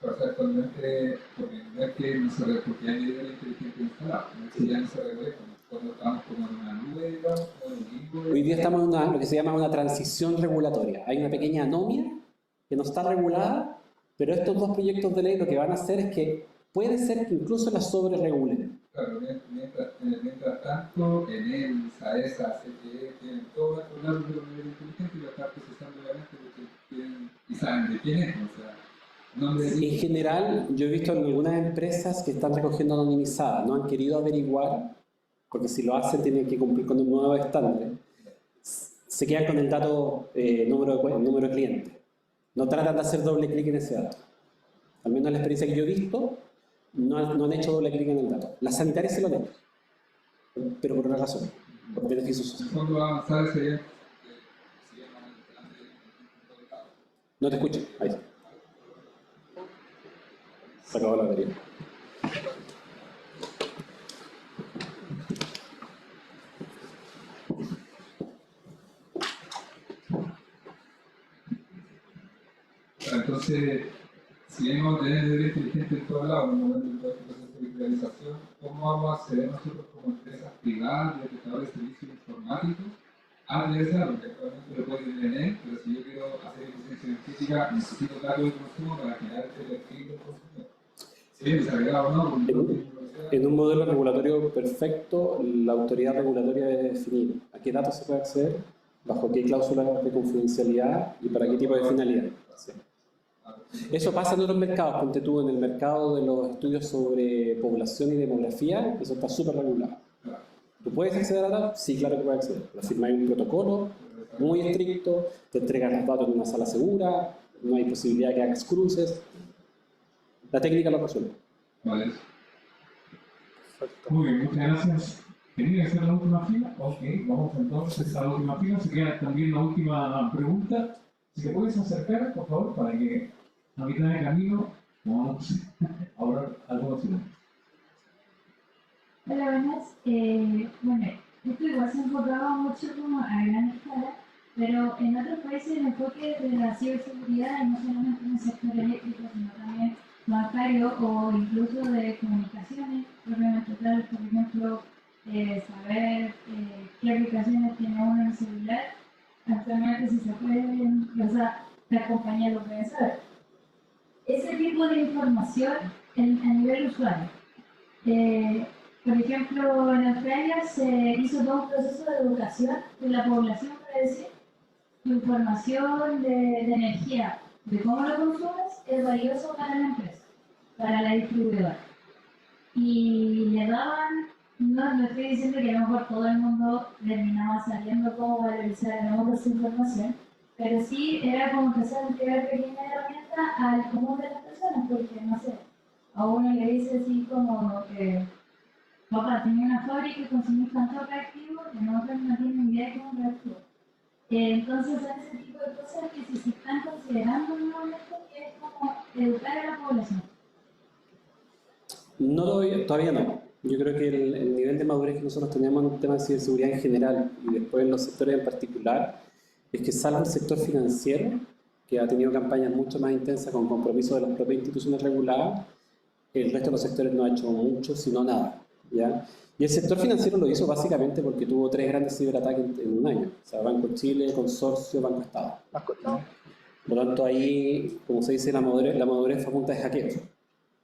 O sea, actualmente, porque no es que no se recolecta, porque ya hay la inteligencia instalada, no es que ya no se recolecta. Cuando estamos como en una nube, digamos, o en un limbo. Hoy día estamos en lo que se llama una transición regulatoria. Hay una pequeña anomia que no está regulada, pero estos dos proyectos de ley lo que van a hacer es que puede ser que incluso la sobreregulen. Claro, mientras tanto, en el SAESA, CTE, tienen todos estos datos de manera inteligente y lo están procesando obviamente porque tienen, y saben de quién es, o sea, nombre de... En general, yo he visto en algunas empresas que están recogiendo anonimizada, no han querido averiguar, porque si lo hacen tienen que cumplir con un nuevo estándar. Se quedan con el dato número de cliente. No tratan de hacer doble clic en ese dato. Al menos en la experiencia que yo he visto, no han hecho doble clic en el dato. Las sanitarias se lo ven, pero por una razón, por beneficios sociales. ¿Cuándo va a avanzar ese día? No te escucho. Ahí. Se acabó la batería. Entonces, si hemos de tener inteligente en todos lados, en el momento de todo este proceso de digitalización, ¿cómo vamos a acceder nosotros como empresas privadas y prestadores de servicios informáticos a tener? Porque actualmente lo pueden tener, pero si yo quiero hacer eficiencia energética, necesito datos de consumo para generar este perfil del consumidor. Sí, desagregado o no, En un modelo regulatorio perfecto, la autoridad regulatoria debe definir a qué datos se puede acceder, bajo qué cláusulas de confidencialidad y para qué tipo de finalidad. Sí. Eso pasa en otros mercados, ponte tú en el mercado de los estudios sobre población y demografía, eso está súper regulado. ¿Tú puedes acceder a datos? Sí, claro que puedes acceder. Pero firmáis un protocolo muy estricto, te entregas los datos en una sala segura, no hay posibilidad de que hagas cruces. La técnica lo resuelve. Vale. Muy bien, muchas gracias. ¿Tenía que ser la última fila? Ok, vamos entonces a la última fila. Se queda también la última pregunta. Si te puedes acercar, por favor, para que a mitad de camino podamos ahora algunos segundos. Hola, buenas. Bueno, esto igual se enfocaba mucho como a gran escala, pero en otros países el enfoque de la ciberseguridad, y no solamente en el sector eléctrico, sino también bancario o incluso de comunicaciones, propiamente tal, por ejemplo, saber qué aplicaciones tiene uno en el celular, actualmente si se pueden, o sea, la compañía lo puede saber. Ese tipo de información a nivel usuario. Por ejemplo, en Australia se hizo todo un proceso de educación de la población para decir información de energía, de cómo lo consumes, es valioso para la empresa, para la distribuidora. Y le daban, no estoy diciendo que a lo mejor todo el mundo terminaba sabiendo cómo valorizar a lo mejor esa información, pero sí era como empezar a entregar pequeñas herramientas al común de las personas, porque no sé, a uno le dice así como que papá, tenía una fábrica y consumí tanto reactivo que no tienen idea de cómo es reactivo. Entonces, son ese tipo de cosas que si se están considerando nuevamente, que es como educar a la población. No, todavía no. Yo creo que el nivel de madurez que nosotros tenemos en el tema de ciberseguridad en general y después en los sectores en particular es que salvo el sector financiero, que ha tenido campañas mucho más intensas con compromiso de las propias instituciones reguladas, el resto de los sectores no ha hecho mucho, sino nada. ¿Ya? Y el sector financiero lo hizo básicamente porque tuvo 3 grandes ciberataques en un año. O sea, Banco Chile, Consorcio, Banco Estado. Por lo tanto, ahí, como se dice, la madurez fue a punta de hackeos.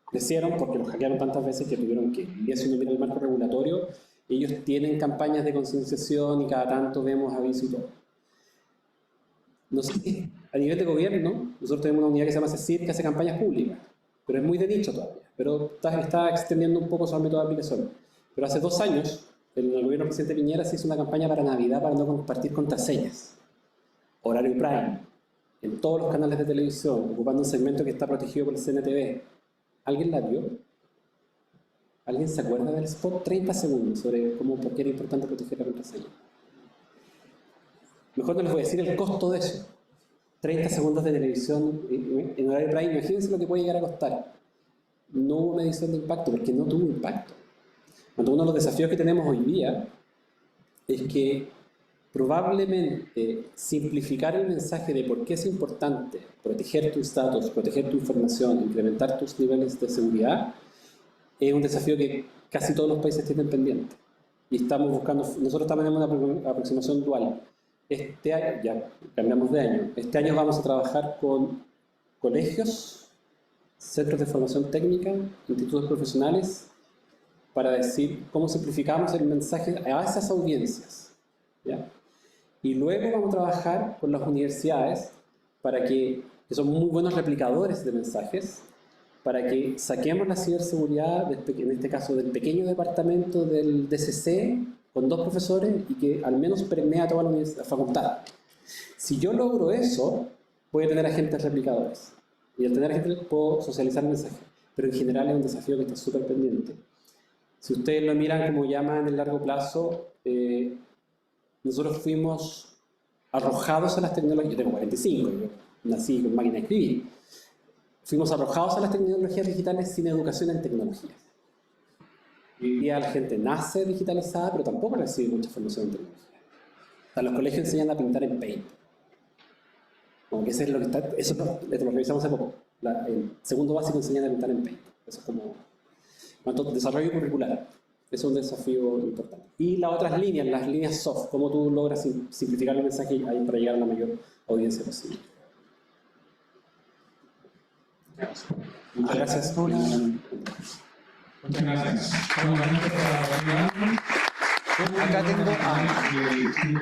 Crecieron porque los hackearon tantas veces que tuvieron que, y si uno mira el marco regulatorio, ellos tienen campañas de concienciación y cada tanto vemos aviso y todo. No sé, a nivel de gobierno, nosotros tenemos una unidad que se llama CECIR que hace campañas públicas, pero es muy de nicho todavía, pero está extendiendo un poco su ámbito de aplicación. Pero hace 2 años, en el gobierno del presidente Piñera se hizo una campaña para Navidad para no compartir contraseñas. Horario Prime, en todos los canales de televisión, ocupando un segmento que está protegido por el CNTV. ¿Alguien la vio? ¿Alguien se acuerda del spot? 30 segundos sobre por qué era importante proteger la contraseña. Mejor no les voy a decir el costo de eso. 30 segundos de televisión en horario prime, imagínense lo que puede llegar a costar. No hubo medición de impacto porque no tuvo impacto. Cuando uno de los desafíos que tenemos hoy día es que probablemente simplificar el mensaje de por qué es importante proteger tus datos, proteger tu información, incrementar tus niveles de seguridad, es un desafío que casi todos los países tienen pendiente. Y estamos buscando, nosotros estamos en una aproximación dual. Este año, ya cambiamos de año, este año vamos a trabajar con colegios, centros de formación técnica, institutos profesionales, para decir cómo simplificamos el mensaje a esas audiencias. ¿Ya? Y luego vamos a trabajar con las universidades para que son muy buenos replicadores de mensajes, para que saquemos la ciberseguridad, en este caso del pequeño departamento del DCC, con 2 profesores y que al menos permea toda la facultad. Si yo logro eso, voy a tener agentes replicadores. Y al tener agentes puedo socializar el mensaje. Pero en general es un desafío que está súper pendiente. Si ustedes lo miran como llama en el largo plazo, nosotros fuimos arrojados a las tecnologías. Yo tengo 45, yo nací con máquina de escribir. Fuimos arrojados a las tecnologías digitales sin educación en tecnologías. Hoy día la gente nace digitalizada, pero tampoco recibe mucha formación en tecnología. O sea, los colegios enseñan a pintar en Paint. Como que eso es lo que está, eso lo revisamos hace poco. El segundo básico enseñan a pintar en Paint. Eso es como cuanto desarrollo curricular. Eso es un desafío importante. Y las otras líneas, las líneas soft, cómo tú logras simplificar el mensaje ahí para llegar a la mayor audiencia posible. Muchas gracias. Muchas gracias. Acá tengo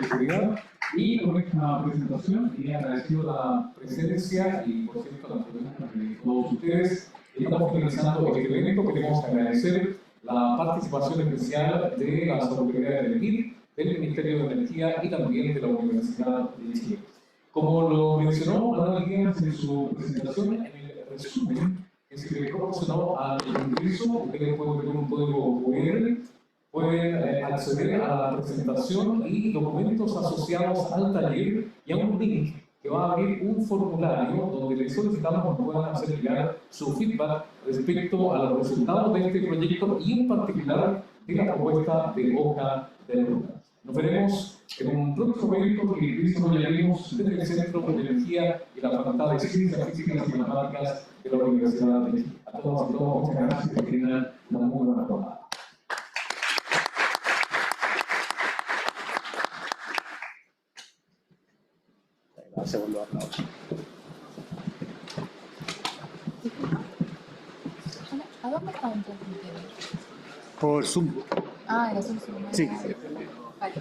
seguridad. Y con esta presentación, y agradecido la presencia y, por cierto, la pregunta de todos ustedes, estamos finalizando este evento. Queremos agradecer la participación especial de las autoridades del MIT, del Ministerio de Energía y también de la Universidad de Chile. Como lo mencionó Ana Díaz en su presentación, en el resumen que se le proporcionó al Congreso, ustedes pueden ver un código QR, pueden acceder a la presentación y documentos asociados al taller y a un link que va a abrir un formulario donde les solicitamos que puedan hacer llegar su feedback respecto a los resultados de este proyecto y en particular de la propuesta de hoja de ruta. Nos veremos en un próximo evento que desarrollaremos desde el Centro de Energía y la Facultad de Ciencias Físicas y Matemáticas de la Universidad de Chile. A todos y todas, muchas gracias y que tengan una muy buena jornada. Segundo. ¿A dónde está un transmitiendo? por Zoom. Ah, era Zoom. Sí. Vale.